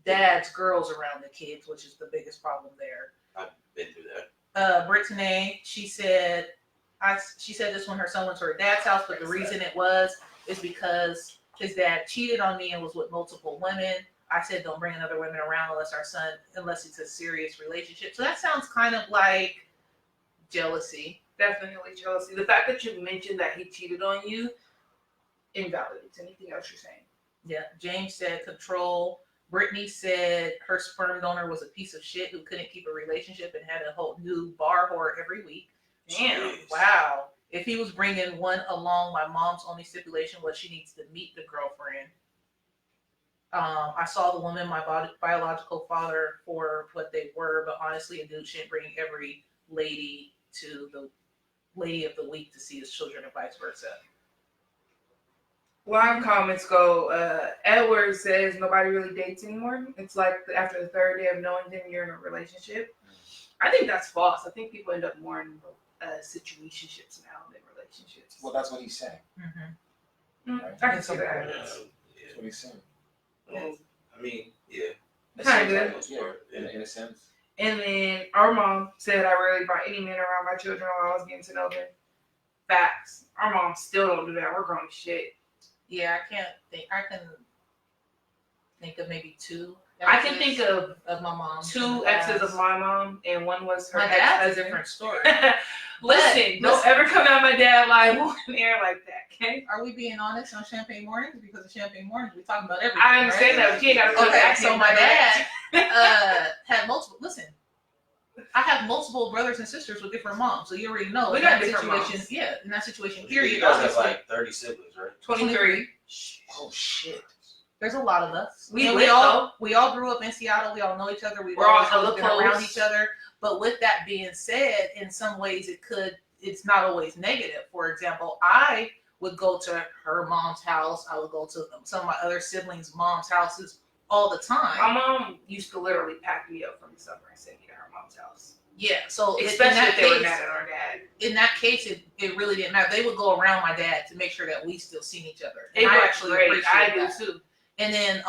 dad's girls around the kids, which is the biggest problem there. I've been through that. Brittany, she said this when her son went to her dad's house, but the reason it was is because his dad cheated on me and was with multiple women. I said, don't bring another woman around unless it's a serious relationship. So that sounds kind of like jealousy. Definitely jealousy. The fact that you mentioned that he cheated on you invalidates anything else you're saying. Yeah. James said control. Brittany said her sperm donor was a piece of shit who couldn't keep a relationship and had a whole new bar whore every week. Damn. Jeez. Wow. If he was bringing one along, my mom's only stipulation was she needs to meet the girlfriend. I saw the woman, my biological father, for what they were, but honestly, a dude shouldn't bring every lady to the lady of the week to see his children and vice versa. Line comments go, Edward says nobody really dates anymore. It's like after the third day of knowing them, you're in a relationship. I think that's false. I think people end up more in situationships now than relationships. Well, that's what he's saying. Right? I can see that. That's what he's saying. Well, I mean, yeah. Kind of. In a sense. And then our mom said I rarely brought any men around my children while I was getting to know them. Facts. Our mom still don't do that. We're grown as shit. Yeah, I can think of maybe two. I can think of my mom. Two exes of my mom, and one was her my ex. dad's a different story. Listen, don't ever come out my dad live on air like that, okay? Are we being honest on Champagne Mornings? Because of Champagne Mornings, we talking about everything. I understand that, but you ain't got to go back. So my dad had multiple. Listen, I have multiple brothers and sisters with different moms, so you already know. We got different moms. Yeah, in that situation, You guys have like 30 siblings, right? 23. Oh shit. There's a lot of us. We all grew up in Seattle. We all know each other. We're all hella been around each other. But with that being said, in some ways it's not always negative. For example, I would go to her mom's house. I would go to some of my other siblings' mom's houses all the time. My mom used to literally pack me up from the summer and send me to her mom's house. Yeah, so especially if they were mad at our dad. In that case, it really didn't matter. They would go around my dad to make sure that we still seen each other. They And I were actually great. appreciate I do that. too. And then,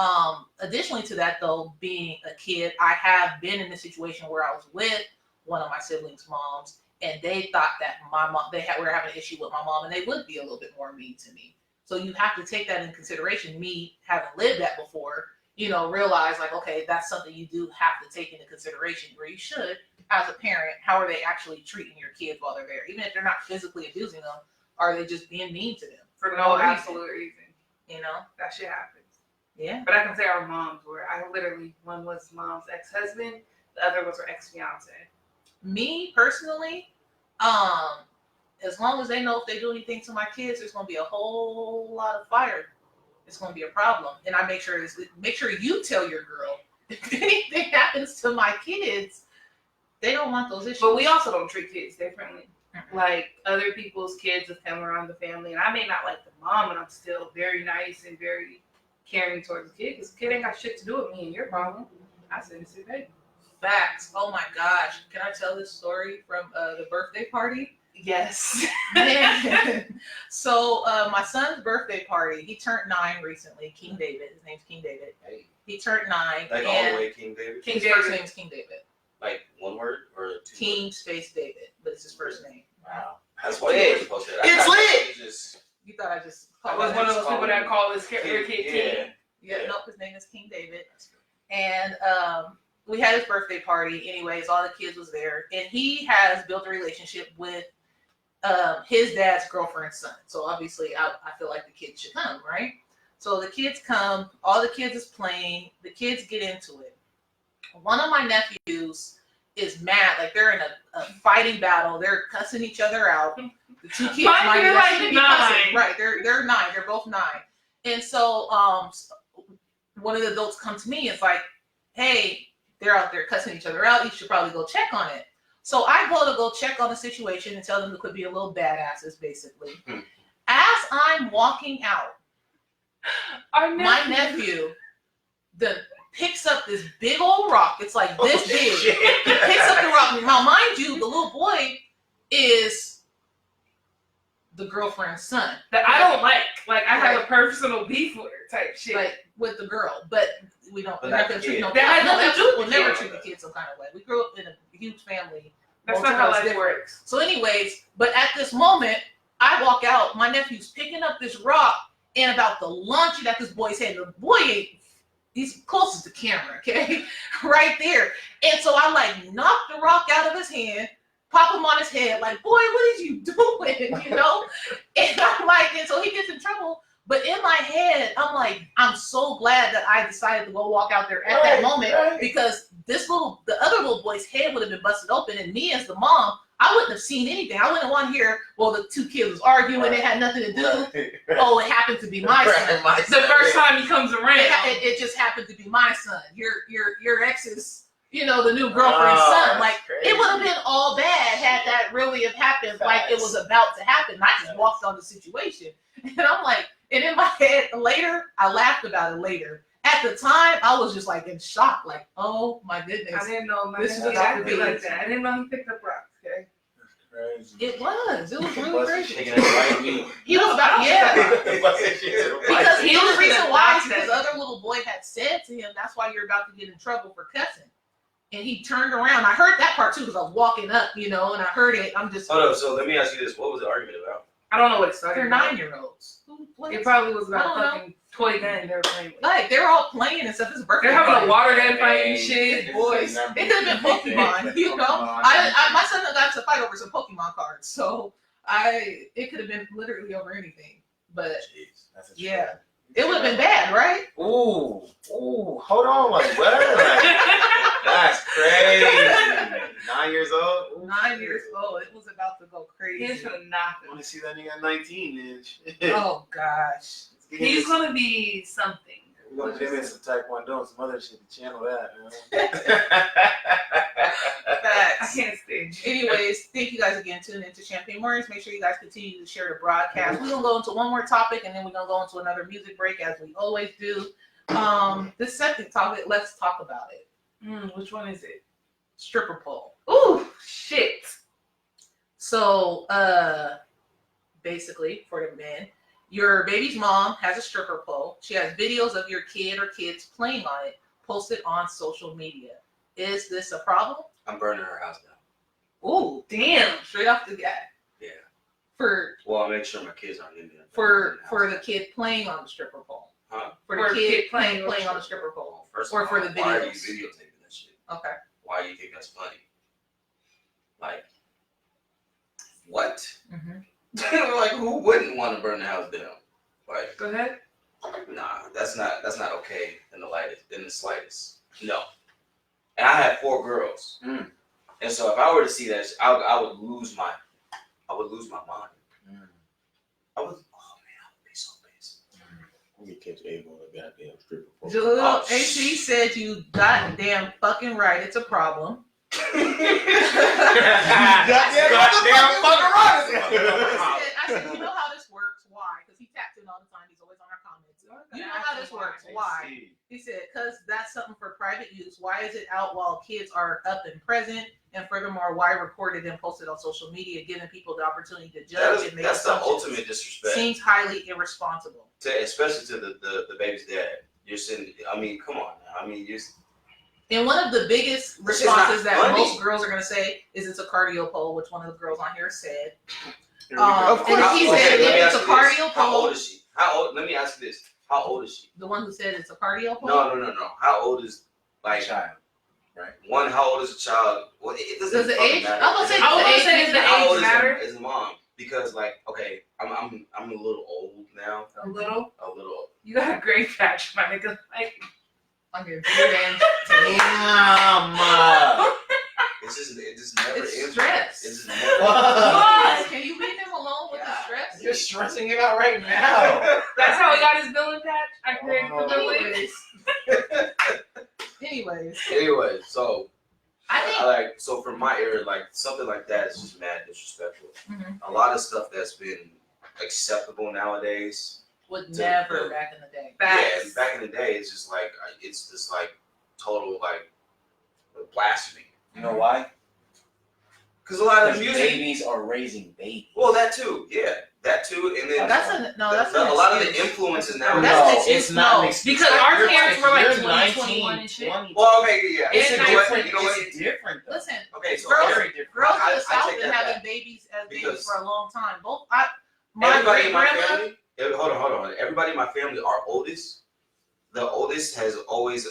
additionally to that, though, being a kid, I have been in a situation where I was with one of my siblings' moms, and they thought that my mom, we were having an issue with my mom, and they would be a little bit more mean to me. So you have to take that in consideration. Me having lived that before, realize like, okay, that's something you do have to take into consideration. Where you should, as a parent, how are they actually treating your kids while they're there? Even if they're not physically abusing them, are they just being mean to them For no absolute reason. That shit happens. Yeah. But I can say our moms were. One was mom's ex-husband, the other was her ex-fiance. Me personally, as long as they know if they do anything to my kids, there's gonna be a whole lot of fire. It's gonna be a problem, and I make sure you tell your girl if anything happens to my kids, they don't want those issues. But we also don't treat kids differently. Like other people's kids have come around the family, and I may not like the mom, and I'm still very nice and very caring towards the kid, because the kid ain't got shit to do with me and your problem. I said, "Sit baby." Facts. Oh my gosh, can I tell this story from the birthday party? Yes. So my son's birthday party, he turned 9 recently. King David, his name's King David. Hey. He turned 9. Like all the way King David? His first name's King David. Like one word or two King words? space David, but it's his first name. Wow. That's why you supposed to. It's lit! You thought I just I was one of those people that call this kid King. Yeah, nope, his name is King David. And we had his birthday party. Anyways, all the kids was there. And he has built a relationship with his dad's girlfriend's son. So obviously, I feel like the kids should come, right? So the kids come. All the kids is playing. The kids get into it. One of my nephews is mad. Like, they're in a fighting battle. They're cussing each other out. The two kids, They're like 9. Right, they're 9. They're both 9. And so one of the adults come to me. It's like, hey, they're out there cussing each other out. You should probably go check on it. So I go check on the situation and tell them to quit being little badasses, basically. As I'm walking out, my nephew picks up this big old rock. It's like this big. He picks up the rock. Now, mind you, the little boy is the girlfriend's son. That I don't like. Like, I have a personal beef with her type shit. Like, with the girl. But we don't. We'll never treat the kids some kind of way. We grew up in a huge family. That's not how life works. So anyways, but at this moment, I walk out. My nephew's picking up this rock and about to launch it at this boy's head. The boy he's closest to camera, okay? Right there. And so I like knock the rock out of his hand, pop him on his head, like, boy, what is you doing? And I'm like, and so he gets in trouble. But in my head, I'm like, I'm so glad that I decided to go walk out there at that moment, because the other little boy's head would have been busted open, and me as the mom, I wouldn't have seen anything. I wouldn't want to hear, well, the two kids was arguing, it had nothing to do. Oh, it happened to be my son. The first time he comes around, it just happened to be my son. Your ex's, the new girlfriend's son. Like, it would have been all bad had that really have happened like it was about to happen. I just walked on the situation. And I'm like, and in my head later, I laughed about it later. At the time, I was just like in shock, like, oh my goodness. I didn't know this was about to be like that. I didn't know he picked up rocks, okay? Crazy. It was really crazy. He was about, Because because the only reason why is because the other little boy had said to him, that's why you're about to get in trouble for cussing. And he turned around. I heard that part too, because I was walking up, and I heard it. I'm just. Hold up, so let me ask you this. What was the argument about? I don't know what it started. They're 9-year-olds. It probably was about a fucking toy gun they were playing with. Like, they're all playing and stuff. It's birthday. They're having a water gun fight and shit. Boys. It could have been Pokemon, my son got to fight over some Pokemon cards, so it could have been literally over anything. But yeah, it would have been bad, right? Ooh, hold on, like what? That's crazy. 9 years old. 9 years old. It was about to go crazy. He's gonna knock I him. want to see that nigga at 19, man. Oh gosh. He's gonna be something. We're gonna get him some Taekwondo and some other shit to channel that, man. I Facts. can't stand you. Anyways, thank you guys again. Tune into Champagne Mornings. Make sure you guys continue to share the broadcast. We're gonna go into one more topic, and then we're gonna go into another music break, as we always do. This second topic, let's talk about it. Which one is it? Stripper pole. Ooh, So, basically, for the men, your baby's mom has a stripper pole. She has videos of your kid or kids playing on it, posted on social media. Is this a problem? I'm burning her house down. Ooh, damn! Straight off the bat. Yeah. Well, I'll make sure my kids aren't in there. For the kid playing on the stripper pole. Huh? For the kid playing on the stripper pole. First or of for all, the why are you videos. videotaping that shit? Okay. Why do you think that's funny? Like, what? Mm-hmm. Like, who wouldn't want to burn the house down? Like, Go ahead. nah, that's not okay in the slightest. No. And I had 4 girls, and so if I were to see that, I would lose my mind. I would be so pissed. We catch Abel a goddamn stripper pole. Jalil AC said you goddamn fucking right. It's a problem. Goddamn fucking right. I said, you know how this works? Why? Because he taps in all the time. He's always on our comments. You know how this works? Why? He said, because that's something for private use. Why is it out while kids are up and present? And furthermore, why record it and post it on social media, giving people the opportunity to judge and make That's the assumptions? ultimate disrespect. Seems highly irresponsible. Especially to the baby's dad. You're sitting. I mean, come on now. I mean, And one of the biggest responses that most girls are going to say is it's a cardio pole, which one of the girls on here said. Of course. And he said it's a cardio pole. How old is she? Let me ask you this. How old is she? The one who said it's a cardio pole? No. How old is Child. Right. One, how old is a child? Well, it doesn't Does the fucking age? matter. I'm gonna say Does the How old age matter? is the mom? Because okay, I'm a little old now. A little. A little old. You got a great patch, my nigga. Like, I'm here. Damn. It just never It's ends. stress. It just never. what? Can you leave him alone with the stress? You're stressing it out right now. That's how he got his villain patch. I created the villain. Anyways, so I think so from my era, like something like that is just mad disrespectful. Mhm. A lot of stuff that's been acceptable nowadays. would never back in the day. Yeah, and back in the day, it's just like total like blasphemy. You know why? Because a lot of the Because music. babies are raising babies. Well, that too. Yeah, that too. And then That's an a lot of the excuse. influences now. That's No, an excuse. it's not No. an excuse. Because our You're- parents were like you're 20, 19, 21 and shit. 20. Well, okay, yeah. It's And different. You know what? It's different. Though. Listen, Okay, so girls, very different. girls I in the South take been that having back. babies as babies Because for a long time. My everybody in my great-grandma- family. Hold on. Everybody in my family, our oldest, the oldest has always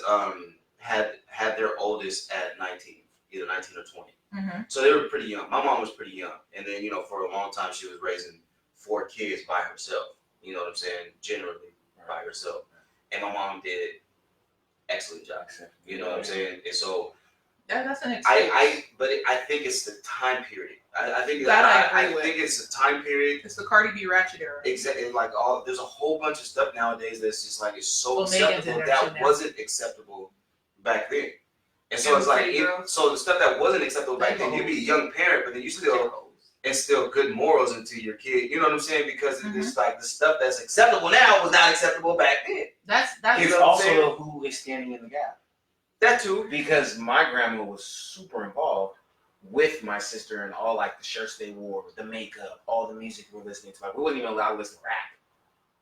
had their oldest at 19, either 19 or 20. Mhm. So they were pretty young. My mom was pretty young, and then for a long time she was raising 4 kids by herself. You know what I'm saying? Generally by herself, and my mom did excellent job. You know what I'm saying? And so that's an excuse. But I think it's the time period. I think That I I agree with. think it's the time period. It's the Cardi B ratchet era. Exactly, there's a whole bunch of stuff nowadays that's just like it's so Well, Megan's in acceptable there that too now. wasn't acceptable back then. And so it's like so the stuff that wasn't acceptable back then, you'd be a young parent, but then you still instill good morals into your kid. You know what I'm saying? Because it's like the stuff that's acceptable now was not acceptable back then. That's It's also who is standing in the gap. That too. Because my grandma was super involved with my sister and all like the shirts they wore, the makeup, all the music we were listening to. Like we wasn't even allowed to listen to rap.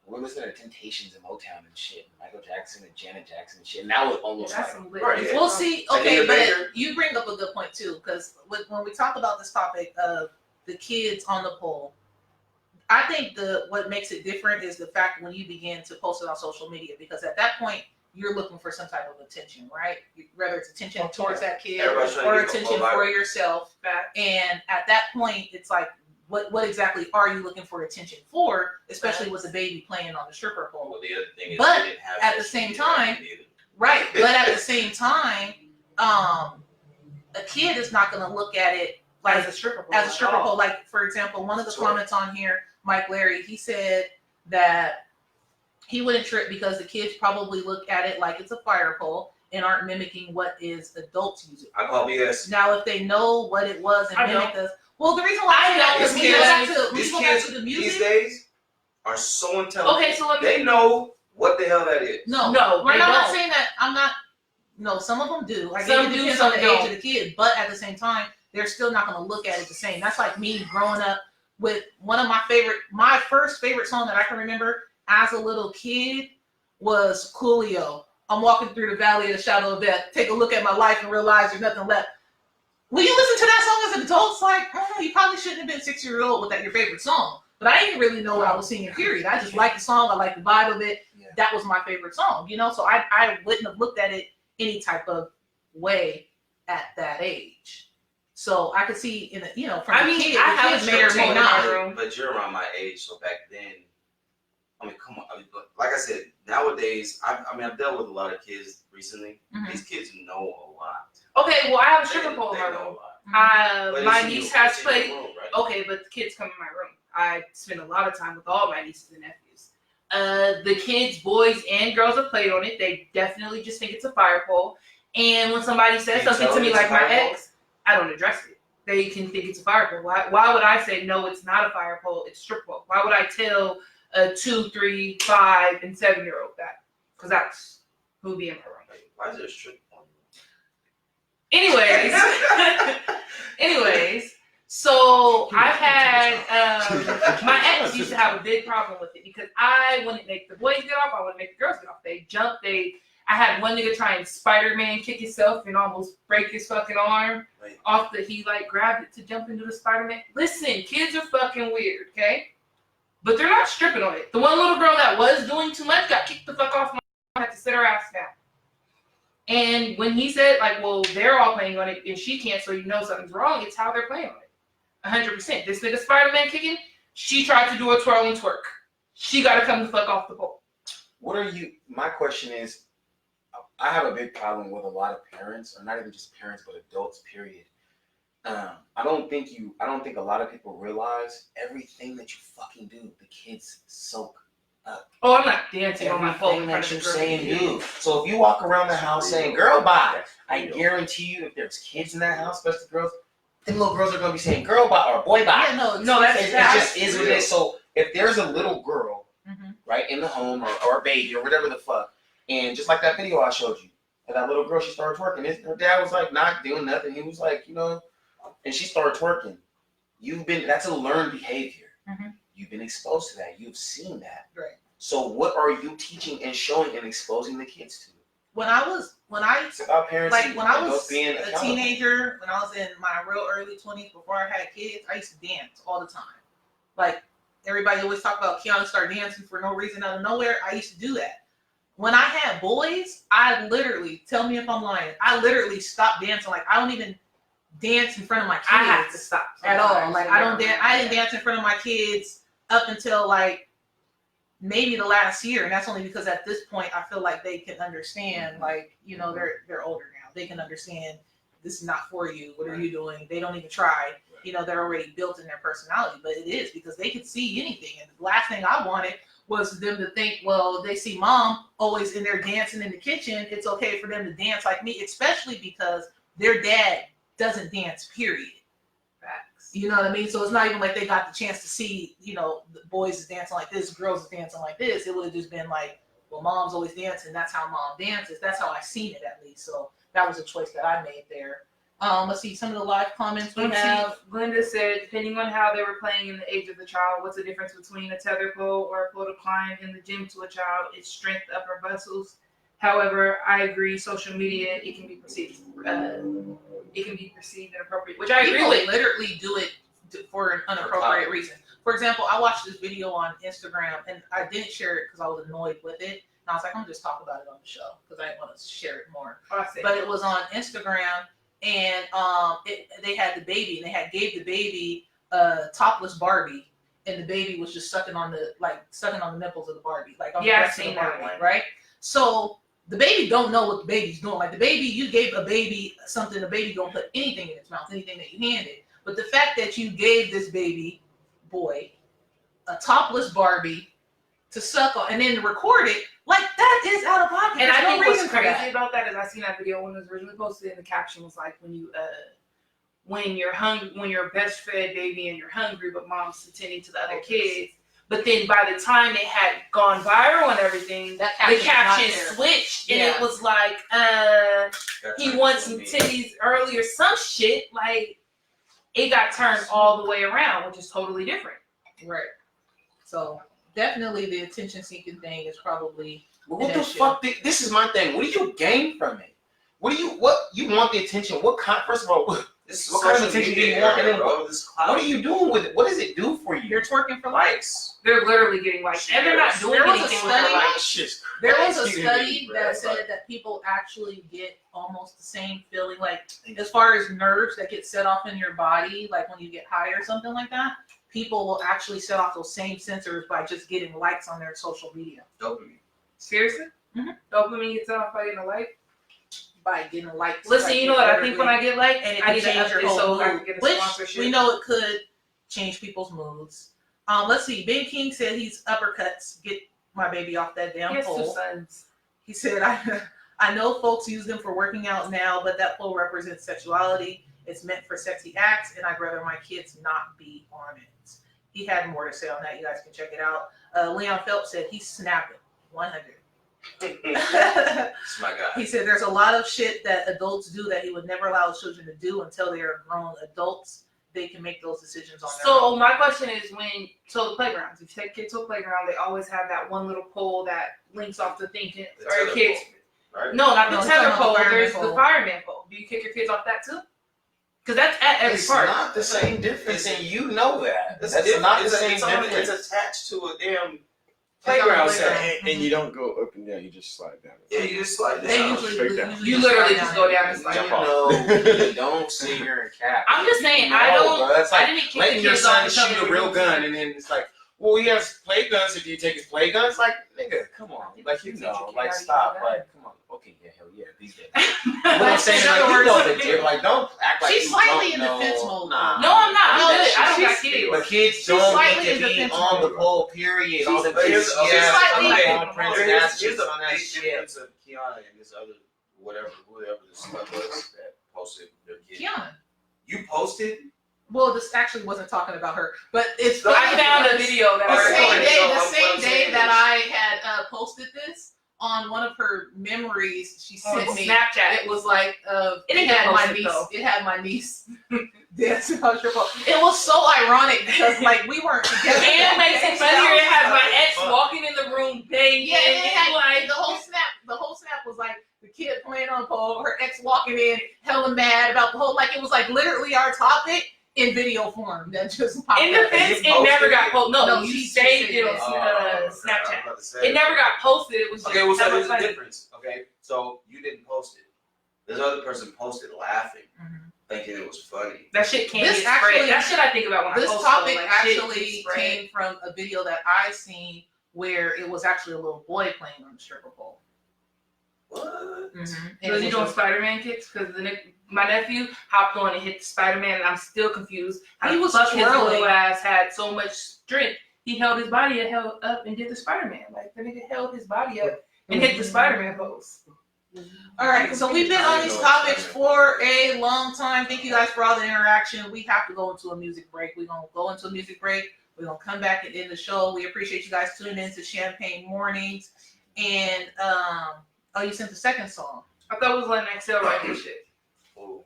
We were listening to Temptations and Motown and shit, Michael Jackson and Janet Jackson and shit. And that was almost That's like some lit right, shit. We'll see. Anita Okay, Baker. but you bring up a good point too, because when we talk about this topic of the kids on the pole, I think what makes it different is the fact when you begin to post it on social media, because at that point you're looking for some type of attention, right? Whether it's attention towards that kid Everybody's trying to or get attention viral. for yourself. And at that point, it's like, what exactly are you looking for attention for? Especially with a baby playing on the stripper pole. Well, the other thing is But they didn't have at the social same media time, either. Right, but at the same time, a kid is not going to look at it like As a stripper pole. as a stripper pole. Like, for example, one of the comments on here, Mike Larry, he said that he wouldn't trip because the kids probably look at it like it's a fire pole and aren't mimicking what is adults use it. I call BS. Now, if they know what it was and I mimic know. us, well, the reason why I say that is These when you go back kids- to these the These music. days are so intelligent. Okay, so let me. They know what the hell that is. No, No, we're they not don't. saying that. I'm not. No, some of them do. Like Some it do, depends some on the age don't. of the kid. But at the same time, they're still not going to look at it the same. That's like me growing up with one of my first favorite song that I can remember as a little kid was Coolio. I'm walking through the valley of the shadow of death. Take a look at my life and realize there's nothing left. When you listen to that song as an adult, it's like, you probably shouldn't have been 6 years old with that your favorite song. But I didn't really know what I was singing, period. I just liked the song. I liked the vibe of it. Yeah. That was my favorite song, So I wouldn't have looked at it any type of way at that age. So I could see from the kid, I have a may or may not. But you're around my age, so back then, come on. Like I said, nowadays, I've dealt with a lot of kids recently. Mm-hmm. These kids know a lot. Okay, well, I have a stripper pole in my room. My niece has played. Room, right? Okay, but the kids come in my room. I spend a lot of time with all my nieces and nephews. The kids, boys and girls, have played on it. They definitely just think it's a fire pole. And when somebody says something to me like my ex, I don't address it. They can think it's a fire pole. Why would I say no? It's not a fire pole. It's a strip pole. Why would I tell a 2, 3, 5, and 7-year-old that? Because that's who be in my room. Why is it a strip pole? Anyways, so I've had my ex used to have a big problem with it because I wouldn't make the boys get off, I wouldn't make the girls get off. They jumped. I had one nigga try and Spider-Man kick himself and almost break his fucking arm off he grabbed it to jump into the Spider-Man. Listen, kids are fucking weird, okay? But they're not stripping on it. The one little girl that was doing too much got kicked the fuck off. I had to sit her ass down. And when he said, well, they're all playing on it and she can't, so something's wrong, it's how they're playing on it. 100%. This nigga Spider-Man kicking, she tried to do a twirl and twerk. She got to come the fuck off the pole. My question is, I have a big problem with a lot of parents, or not even just parents, but adults, period. I don't think a lot of people realize everything that you fucking do, the kids soak up. Oh, I'm not dancing on my phone that you're saying, dude. So if you walk around the house saying, girl, bye, I guarantee you if there's kids in that house, especially girls, them little girls are going to be saying, girl, bye, or boy, bye. Yeah, no, it just is what it is. So if there's a little girl, right, in the home, or a baby, or whatever the fuck, and just like that video I showed you, and that little girl, she started twerking. Her dad was not doing nothing. He was and she started twerking. That's a learned behavior. Mm-hmm. You've been exposed to that. You've seen that. Right. So what are you teaching and showing and exposing the kids to? It's about parents when I was being a teenager, when I was in my real early 20s before I had kids, I used to dance all the time. Everybody always talk about Keanu start dancing for no reason out of nowhere. I used to do that. When I had boys, I literally, tell me if I'm lying, I literally stopped dancing. I don't even dance in front of my kids. I have to stop at all. I didn't dance in front of my kids up until maybe the last year, and that's only because at this point I feel like they can understand. They're older now. They can understand this is not for you. What are you doing? They don't even try. They're already built in their personality. But it is because they can see anything. And the last thing I wanted was them to think, well, they see mom always in there dancing in the kitchen. It's okay for them to dance like me, especially because their dad doesn't dance, period. Facts. You know what I mean? So it's not even like they got the chance to see, the boys is dancing like this, girls is dancing like this. It would have just been well, mom's always dancing. That's how mom dances. That's how I seen it, at least. So that was a choice that I made there. Let's see some of the live comments we have. Glenda said, depending on how they were playing in the age of the child, what's the difference between a tether pole or a pole to climb in the gym to a child? It's strength, upper muscles. However, I agree. Social media, it can be perceived. Inappropriate, which I agree with. Literally do it for an inappropriate reason. For example, I watched this video on Instagram and I didn't share it because I was annoyed with it. And I was like, I'm gonna just talk about it on the show because I didn't want to share it more. But it was on Instagram. And they had the baby, and they gave the baby a topless Barbie, and the baby was just sucking on the nipples of the Barbie, on the breast of the Barbie, right? So the baby don't know what the baby's doing. The baby, you gave a baby something, the baby don't put anything in its mouth, anything that you handed. But the fact that you gave this baby boy a topless Barbie to suck on, and then to record it, that is out of pocket. And I think what's crazy about that is I seen that video when it was originally posted, and the caption was when you're hungry, when you're a best fed baby and you're hungry, but mom's attending to the other kids. But then by the time it had gone viral and everything, the caption switched, and it was he wants some titties early or some shit. it got turned all the way around, which is totally different. Right. So definitely the attention seeking thing is probably. Well, what the fuck? This is my thing. What do you gain from it? What you want the attention? First of all, what kind of attention do you want? And then what are you doing with it? What does it do for you? You're twerking for likes. They're literally getting likes, and they're not doing anything with their likes. There was a study that said that people actually get almost the same feeling, like as far as nerves that get set off in your body, like when you get high or something like that. People will actually set off those same sensors by just getting likes on their social media. Dopamine. Seriously? Mm-hmm. Dopamine gets off by getting a like? By getting likes. Listen, you know what I think when I get liked? And it I can need to change your update whole so I mood, can get a which sponsorship. we know it could change people's moods. Let's see. Ben King said he's uppercuts. Get my baby off that damn He has 2 pole. sons. He said, I know folks use them for working out now, but that pole represents sexuality. It's meant for sexy acts, and I'd rather my kids not be on it. He had more to say on that. You guys can check it out. Leon Phelps said he's snapping 100. That's my guy. He said there's a lot of shit that adults do that he would never allow children to do until they are grown adults. They can make those decisions on their own. So my question is the playgrounds. If you take kids to a playground, they always have that one little pole that links off the thing. Or kids. Right? No, not the tether pole. There's pole. the fireman pole. Do you kick your kids off that too? Because that's at every It's park. not the same difference, and you know that. It's That's different. not the It's same difference. It's attached to a damn Playground playground. set. And you don't go up and down, you just slide down. Yeah, you just slide They down. usually You literally just go down and slide Jump down. off. You don't sit here and cap. I'm just saying, No, I don't. bro, that's like I didn't kick letting the your kids son off shoot a real gun, and then it's like, well, he has play guns. If you take his play guns, like, nigga, come on, like you know, like stop, like come on, okay, yeah, hell yeah, these days. What I'm saying, in other like, you know words- the difference. Like, don't act like She's you slightly don't in know. defense mode. Nah. No, I'm not. I'm No, good. I don't got she's- kids. But kids She's don't slightly need in to be defense on the mode. pole, period. All the Here's- kids, okay, yeah, slightly- I'm Prince Here's Nash the on that big shit. difference of Kiana and this other whoever the slut was that posted their kid. Kiana. You posted? Well, this actually wasn't talking about her, but it's So I funny found a because video that the I same recorded. day, So the what same I'm day saying that is- I had posted this on one of her memories, she On sent me. Snapchat. It was like It it didn't had get my posted, niece. though. It had my niece dancing on your phone. It was so ironic because like we weren't together. And makes it funnier. It has my ex walking in the room begging. Yeah, it had like the whole snap. The whole snap was like the kid playing on pole, her ex walking in, hella mad about the whole. Like it was like literally our topic in video form that just popped in up. defense, You it never posted got it? posted. No, No, you she saved it said on that. Snapchat. It never got posted. It was just Okay, well, so hella there's a funny. difference. Okay, so you didn't post it. This other person posted laughing, Mhm. thinking it was funny. That shit can't This get spread. actually- That shit I think about when This I post topic stuff, like, shit actually gets spread. came from a video that I seen where it was actually a little boy playing on the stripper pole. What? Mm-hmm. Was he doing Spider-Man kicks? Because my nephew hopped on and hit the Spider-Man, and I'm still confused. How He the was fuck his twirling. little ass had so much strength. He held his body held up and did the Spider-Man. Like the nigga held his body up and hit the Spider-Man pose. All right, so we've been on these topics for a long time. Thank you guys for all the interaction. We have to go into a music break. We're going to go into a music break. We're going to come back and end the show. We appreciate you guys tuning in to Champagne Mornings. And, oh, you sent the second song. I thought it was letting Excel write this shit. Oh.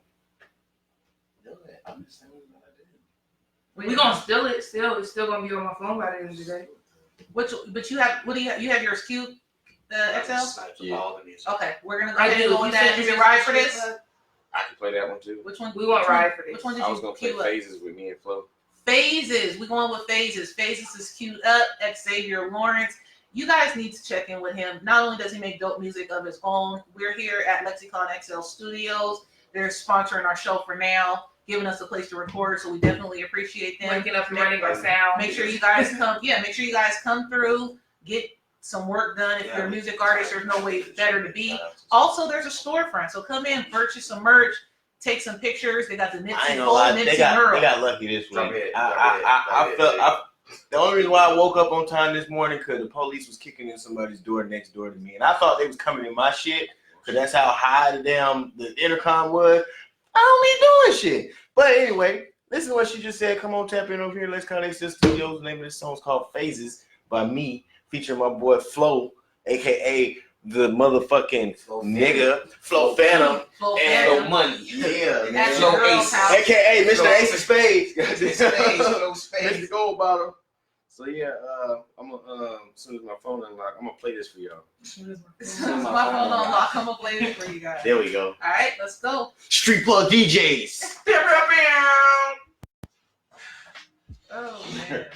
We gonna steal it. Still, it's still gonna be on my phone by the end of the day. But you have, what do you have? You have yours queued, Excel? Yeah. All the music. Okay, we're going to go I ahead do. and go You on said that. you Is it said right you for said this? that. I can play that one too. Which one? We want which one- ride for this. Which one did I you was gonna queue play up? Phases with me and Flo. Phases. We're going with Phases. Phases is queued up. Xavier Lawrence. You guys need to check in with him. Not only does he make dope music of his own, we're here at Lexicon XL Studios. They're sponsoring our show for now, giving us a place to record, so we definitely appreciate them. Waking up and running our sound. Make sure you guys come. Yeah, make sure you guys come through. Get some work done. If you're a music artist, there's no way better to be. Also, there's a storefront, so come in, purchase some merch, take some pictures. They got the I Nipsey ain't gonna Cole, lie, they Nipsey got Hussle. lucky this week. Jump in, I felt the only reason why I woke up on time this morning because the police was kicking in somebody's door next door to me, and I thought they was coming in my shit because that's how high the intercom was. I don't be doing shit. But anyway, listen to what she just said. Come on, tap in over here. Let's call XL Studios. The name of this song is called Phases by me, featuring my boy Flo, aka the motherfucking nigga, Flo Phantom, Flo and Phantom. Flo Money. Yeah, At man. your Flo girl's Ace. house. AKA Mr. Flo- Ace of Spades. Flo Spades. Mr. Gold Bottle. So yeah, I'm gonna as soon as my phone unlock, I'm gonna play this for y'all. As soon as my phone unlock, I'm gonna play it for you guys. There we go. All right, let's go. Street Plug DJs. Oh man.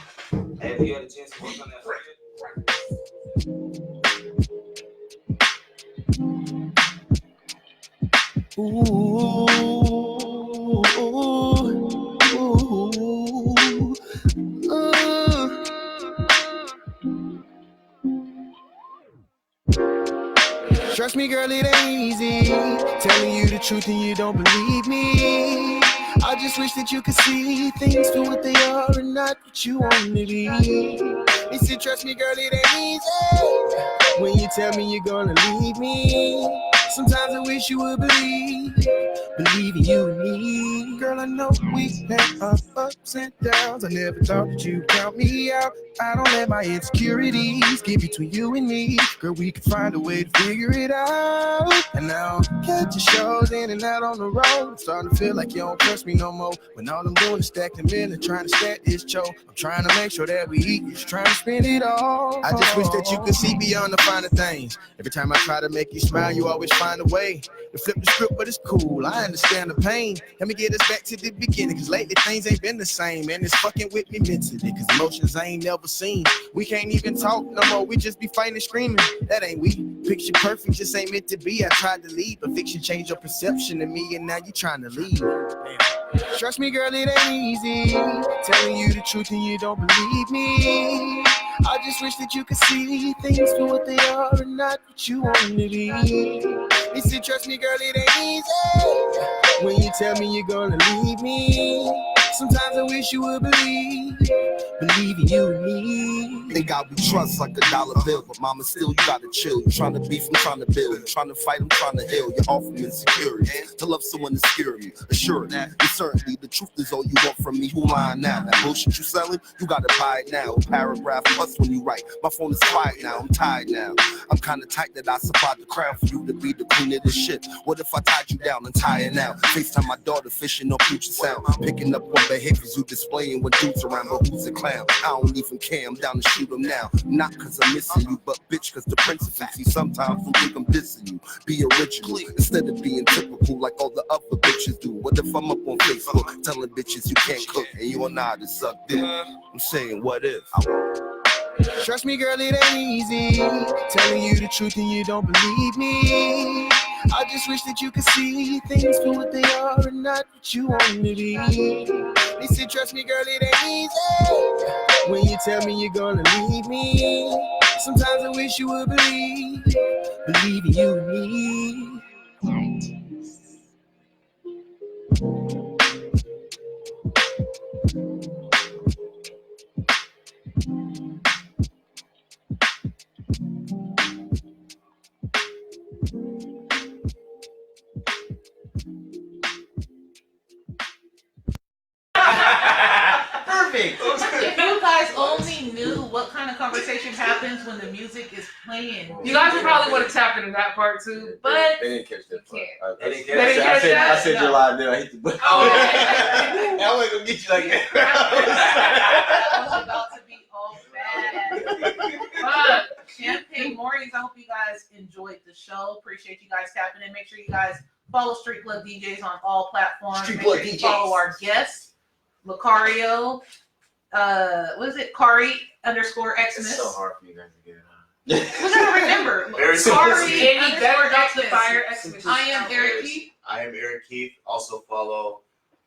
Have you had a chance to work on that project? Trust me, girl, it ain't easy. Telling you the truth and you don't believe me. I just wish that you could see things for what they are and not what you want to be. They said, trust me, girl, it ain't easy. When you tell me you're gonna leave me, sometimes I wish you would believe in you and me. Girl, I know we had our ups and downs. I never thought that you'd count me out. I don't let my insecurities get between you and me. Girl, we can find a way to figure it out. And now catch your shows in and out on the road. I'm starting to feel like you don't trust me no more. When all I'm doing is stacking in and trying to stack this cho. I'm trying to make sure that we eat, just trying to spend it all. I just wish that you could see beyond the finer things. Every time I try to make you smile, you always find a way to flip the script, but it's cool. I understand the pain. Let me get us back to the beginning, cause lately things ain't been the same. And it's fucking with me mentally, cause emotions I ain't never seen. We can't even talk no more, we just be fighting and screaming. That ain't we. Picture perfect just ain't meant to be. I tried to leave, but fiction changed your perception of me, and now you trying to leave. Trust me, girl, it ain't easy. Telling you the truth and you don't believe me. I just wish that you could see things for what they are and not what you want to be. They said, trust me, girl, it ain't easy. When you tell me you're gonna leave me, sometimes I wish you would believe in you and me. They got we trust like a dollar bill, but mama still you gotta chill. You trying to beef, I'm trying to build. You trying to fight, I'm trying to heal. You're off from insecurity. To love someone to scare me. Assured that certainly the truth is all you want from me. Who lying now? That bullshit you selling, you gotta buy it now. Paragraph plus when you write. My phone is quiet now, I'm tired now. I'm kinda tight that I supplied the crown for you to be the queen of this shit. What if I tied you down and tie it now? FaceTime my daughter fishing on future sound. Picking up on behaviors you displaying when dudes around, but who's a clown? I don't even care, I'm down to shoot him now. Not cause I'm missing you, but bitch cause the principle. See, sometimes you think I'm dissing you. Be original instead of being typical like all the other bitches do. What if I'm up on Facebook telling bitches you can't cook and you and I to suck dick? I'm saying what if? Trust me, girl, it ain't easy. Telling you the truth and you don't believe me. I just wish that you could see things for what they are and not what you want to be. They said, trust me, girl, it ain't easy. When you tell me you're gonna leave me, sometimes I wish you would believe in you and me. Perfect. If you guys only knew what kind of conversation happens when the music is playing. You guys would probably want to tap into that part too, but They didn't catch that part. They didn't They didn't catch that? I said you're live there. I hit the button. Oh. I wasn't gonna get you like that. That was about to be all bad. Champagne Mornings. I hope you guys enjoyed the show. Appreciate you guys tapping in. Make sure you guys follow Street Plug DJs on all platforms. Street Make Plug sure you DJs. follow our guests, Lacario. What is it? Kari _Xmas. It's so hard for you guys to get it on. We gotta remember. Very simple. Kari and he better not the _Xmas. fire Xmas. I am Eric Keith. I am Eric Keith. Also follow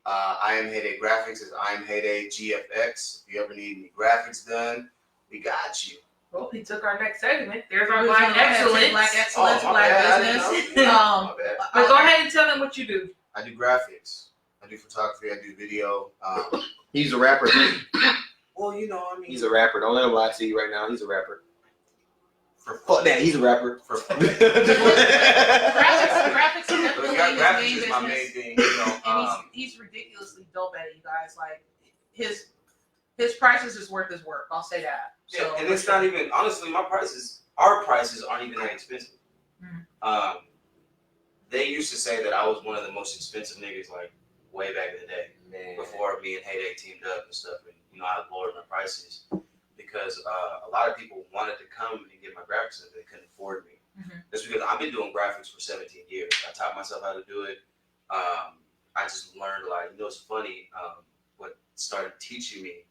I Am Heyday Graphics as I Am Heyday GFX. If you ever need any graphics done, we got you. Well, he took our next segment. There's our We're Black gonna go ahead and say Excellence. Black Excellence, Oh, my Black bad. I Business. didn't know. My bad. But go ahead and tell them what you do. I do graphics. I do photography. I do video. He's a rapper. Well, you know, I mean, He's a rapper. Don't let him lie to you right now. He's a rapper. for Fuck that. He's a rapper. For Graphics is definitely his graphics main is my main business. thing. You know, And he's ridiculously dope at it, you guys. Like his prices is worth his work. I'll say that. So yeah, and it's not even honestly. Our prices aren't even that expensive. They used to say that I was one of the most expensive niggas, like, way back in the day. Man. Before me and Heyday teamed up and stuff. And, you know, I lowered my prices because a lot of people wanted to come and get my graphics and they couldn't afford me. That's because I've been doing graphics for 17 years. I taught myself how to do it. I just learned a lot. You know, it's funny. What started teaching me,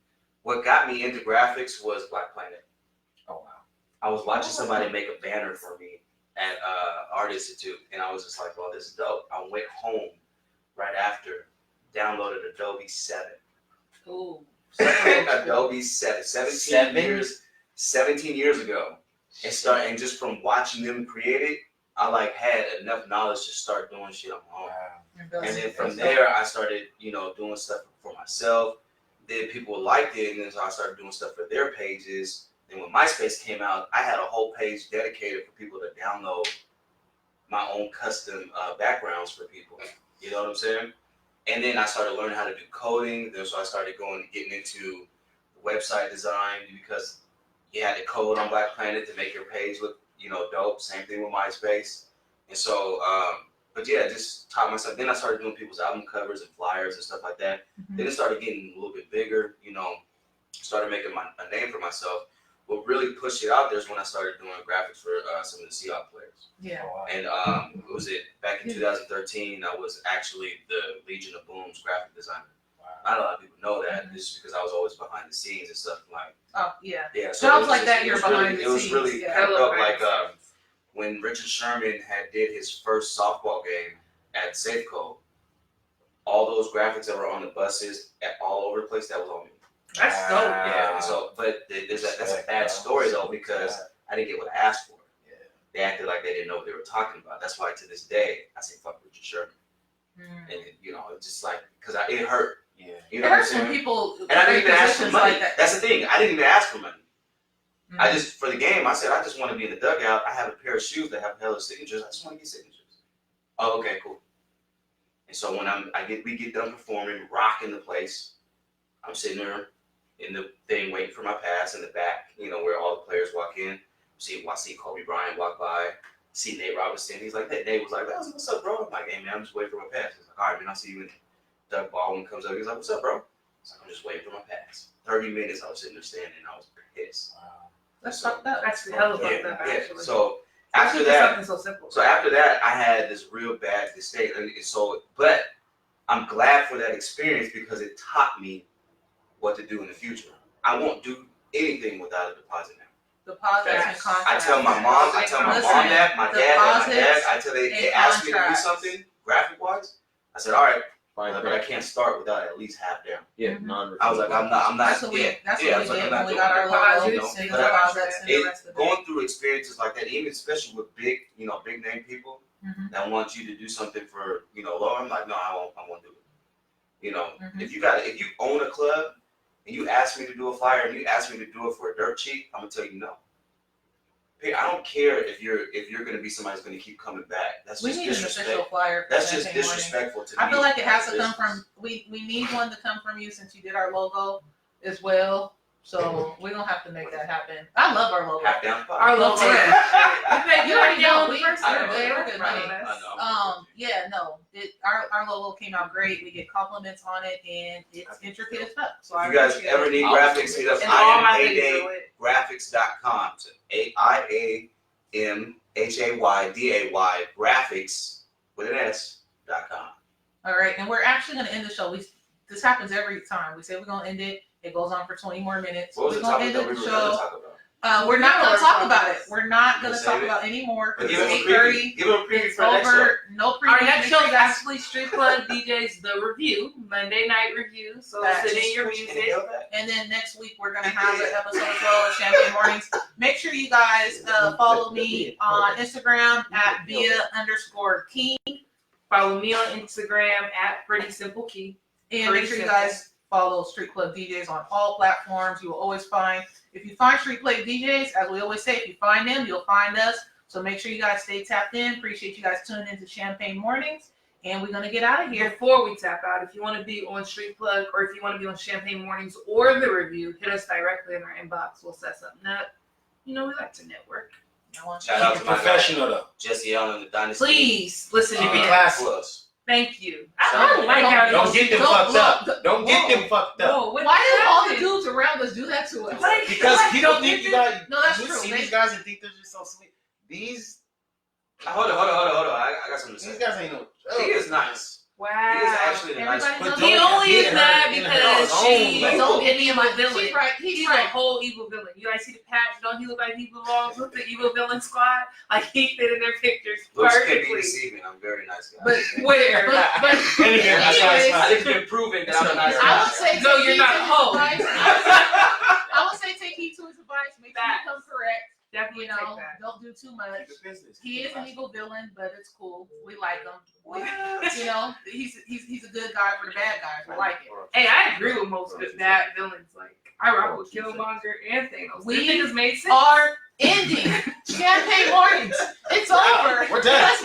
what got me into graphics was Black Planet. Oh, wow. I was watching somebody make a banner for me at Art Institute, and I was just like, "Oh, this is dope." I went home right after, downloaded Adobe 7. Ooh. Adobe 7, 17 years ago, and just from watching them create it, I like had enough knowledge to start doing shit on my own. Wow. And then from there, I started, you know, doing stuff for myself. Then people liked it, and then so I started doing stuff for their pages. Then when MySpace came out, I had a whole page dedicated for people to download my own custom backgrounds for people. You know what I'm saying? And then I started learning how to do coding. Then so I started getting into website design because you had to code on Black Planet to make your page look, you know, dope. Same thing with MySpace. And so, but yeah, just taught myself. Then I started doing people's album covers and flyers and stuff like that. Then it started getting a little bit bigger, you know, started making a name for myself. What really pushed it out there is when I started doing graphics for some of the Seahawks players. Yeah. And what was it? Back in 2013, I was actually the Legion of Boom's graphic designer. Not a lot of people know that. This is because I was always behind the scenes and stuff like. Oh yeah. Yeah. Jobs like that, it you're was behind really, the It was scenes. really Yeah. kind of dope. Like when Richard Sherman did his first softball game at Safeco, all those graphics that were on the buses all over the place, that was on me. That's dope. Yeah. And so, but that's a bad story though because I didn't get what I asked for. Yeah. They acted like they didn't know what they were talking about. That's why to this day I say fuck Richard Sherman. And you know, it's just like because it hurt. Yeah. You know It what I'm hurts saying? when people. And I didn't even ask for positions money. like that. That's the thing. I didn't even ask for money. I just for the game. I said I just want to be in the dugout. I have a pair of shoes that have hella signatures. I just want to get signatures. Oh, okay, cool. And so when we get done performing, rocking the place. I'm sitting there in the thing waiting for my pass in the back. You know where all the players walk in. I see Kobe Bryant walk by. See Nate Robinson. He's like, that Nate was like, what's up, bro? I'm like, hey man, I'm just waiting for my pass. He's like, all right, man, I'll see you in. Doug Baldwin comes up. He's like, what's up, bro? He's like, I'm just waiting for my pass. 30 minutes I was sitting there standing. I was pissed. Wow. That's fucked up. That's hella fucked up, actually. So Especially after for that, something so simple. so after that, I had this real bad mistake. And so, but I'm glad for that experience because it taught me what to do in the future. I won't do anything without a deposit now. Deposits and Facts. contracts. I tell my mom that, my dad, I tell they ask me to do contracts. something graphic wise. I said, all right, Fine, but I can't start without at least half down. Yeah, Mhm. non-refundable. I was like, I'm not. That's what we. yeah, That's yeah, what we I was like, did I'm when not we doing got our it. logo. You know, Single but deposits and the rest of it. going through experiences like that, even especially with big name people Mhm. that want you to do something for, low, I'm like, no, I won't do it. Mhm. If you own a club and you ask me to do a flyer and you ask me to do it for a dirt cheap, I'm gonna tell you no. I don't care if you're gonna be somebody who's gonna keep coming back. That's We just need an official disrespect. flyer. For That's just Champagne Morning. disrespectful to me. I feel like it has to as a come business. from. We need one to come from you since you did our logo as well. So we're gonna have to make that happen. I love our logo. Half down five. Our logo. You already know we first I know. we're good money. I know. Yeah, no, our logo came out great. We get compliments on it, and it's intricate as fuck. So If you guys appreciate ever it. need graphics, hit up And all my things I do it. am graphics.com. So AIAMHAYDAY graphics with an S.com. All right, and we're actually gonna end the show. This happens every time. We say we're gonna end it. It goes on for 20 more minutes. What was We're the gonna topic end that the we were show. going to talk about? We're not No, gonna we're talk talking about about it. We're not gonna Save talk it. about any more But because give it's them a preview. 8:30. Give them a preview It's for the next show. over. No preview. Our next Make show sure is you guys- actually Street Club DJs The Review, Monday night review. So That's sit in your Can you music. hear that? And then next week we're gonna have an episode as well of Champagne Mornings. Make sure you guys follow me on Instagram at @via_king, Follow me on Instagram at Pretty Simple Key. and make sure you guys follow Street Club DJs on all platforms. You will always find, if you find Street Club DJs, as we always say, if you find them, you'll find us. So make sure you guys stay tapped in. Appreciate you guys tuning into Champagne Mornings, and we're gonna get out of here. Before we tap out, if you want to be on Street Plug or if you want to be on Champagne Mornings or The Review, hit us directly in our inbox. We'll set something up. We like to network. Shout out to my professional though. Jesse Allen, the Dynasty. Please listen to Keep me. it classy. Plus. Thank you. I I like how Don't get them fucked up. Don't get them fucked up. Whoa, Why do all the dudes around us do that to us? Because people think you got. No, that's you true. see these guys and think they're just so sweet. These Hold on. I got something to say. these guys ain't no. He is nice. Wow. He is actually a nice Everybody person. knows He only is Get mad her in because her she own don't lane. get evil villain. She's right. He's He's right. a whole evil villain. You guys see the patch? Don't he look like he belongs with the evil villain squad? Like he fit in their pictures Looks can be perfectly. deceiving. I'm very nice guy. But Where? but Anyways, I think it's been proven that I'm a nice I guy. would say No, take you're heed not to a his hoe. advice. I would say take heed to his advice. Make sure you come correct. Definitely You know, take that. don't do too much. Keep it business. He is an evil villain, but it's cool. We like him. What? You know, he's a good guy for the bad guys. We like it. Hey, I agree with most of the bad villains. Like I rock with Killmonger and Thanos. We These niggas made sense. Are ending champagne mornings. It's over. We're done.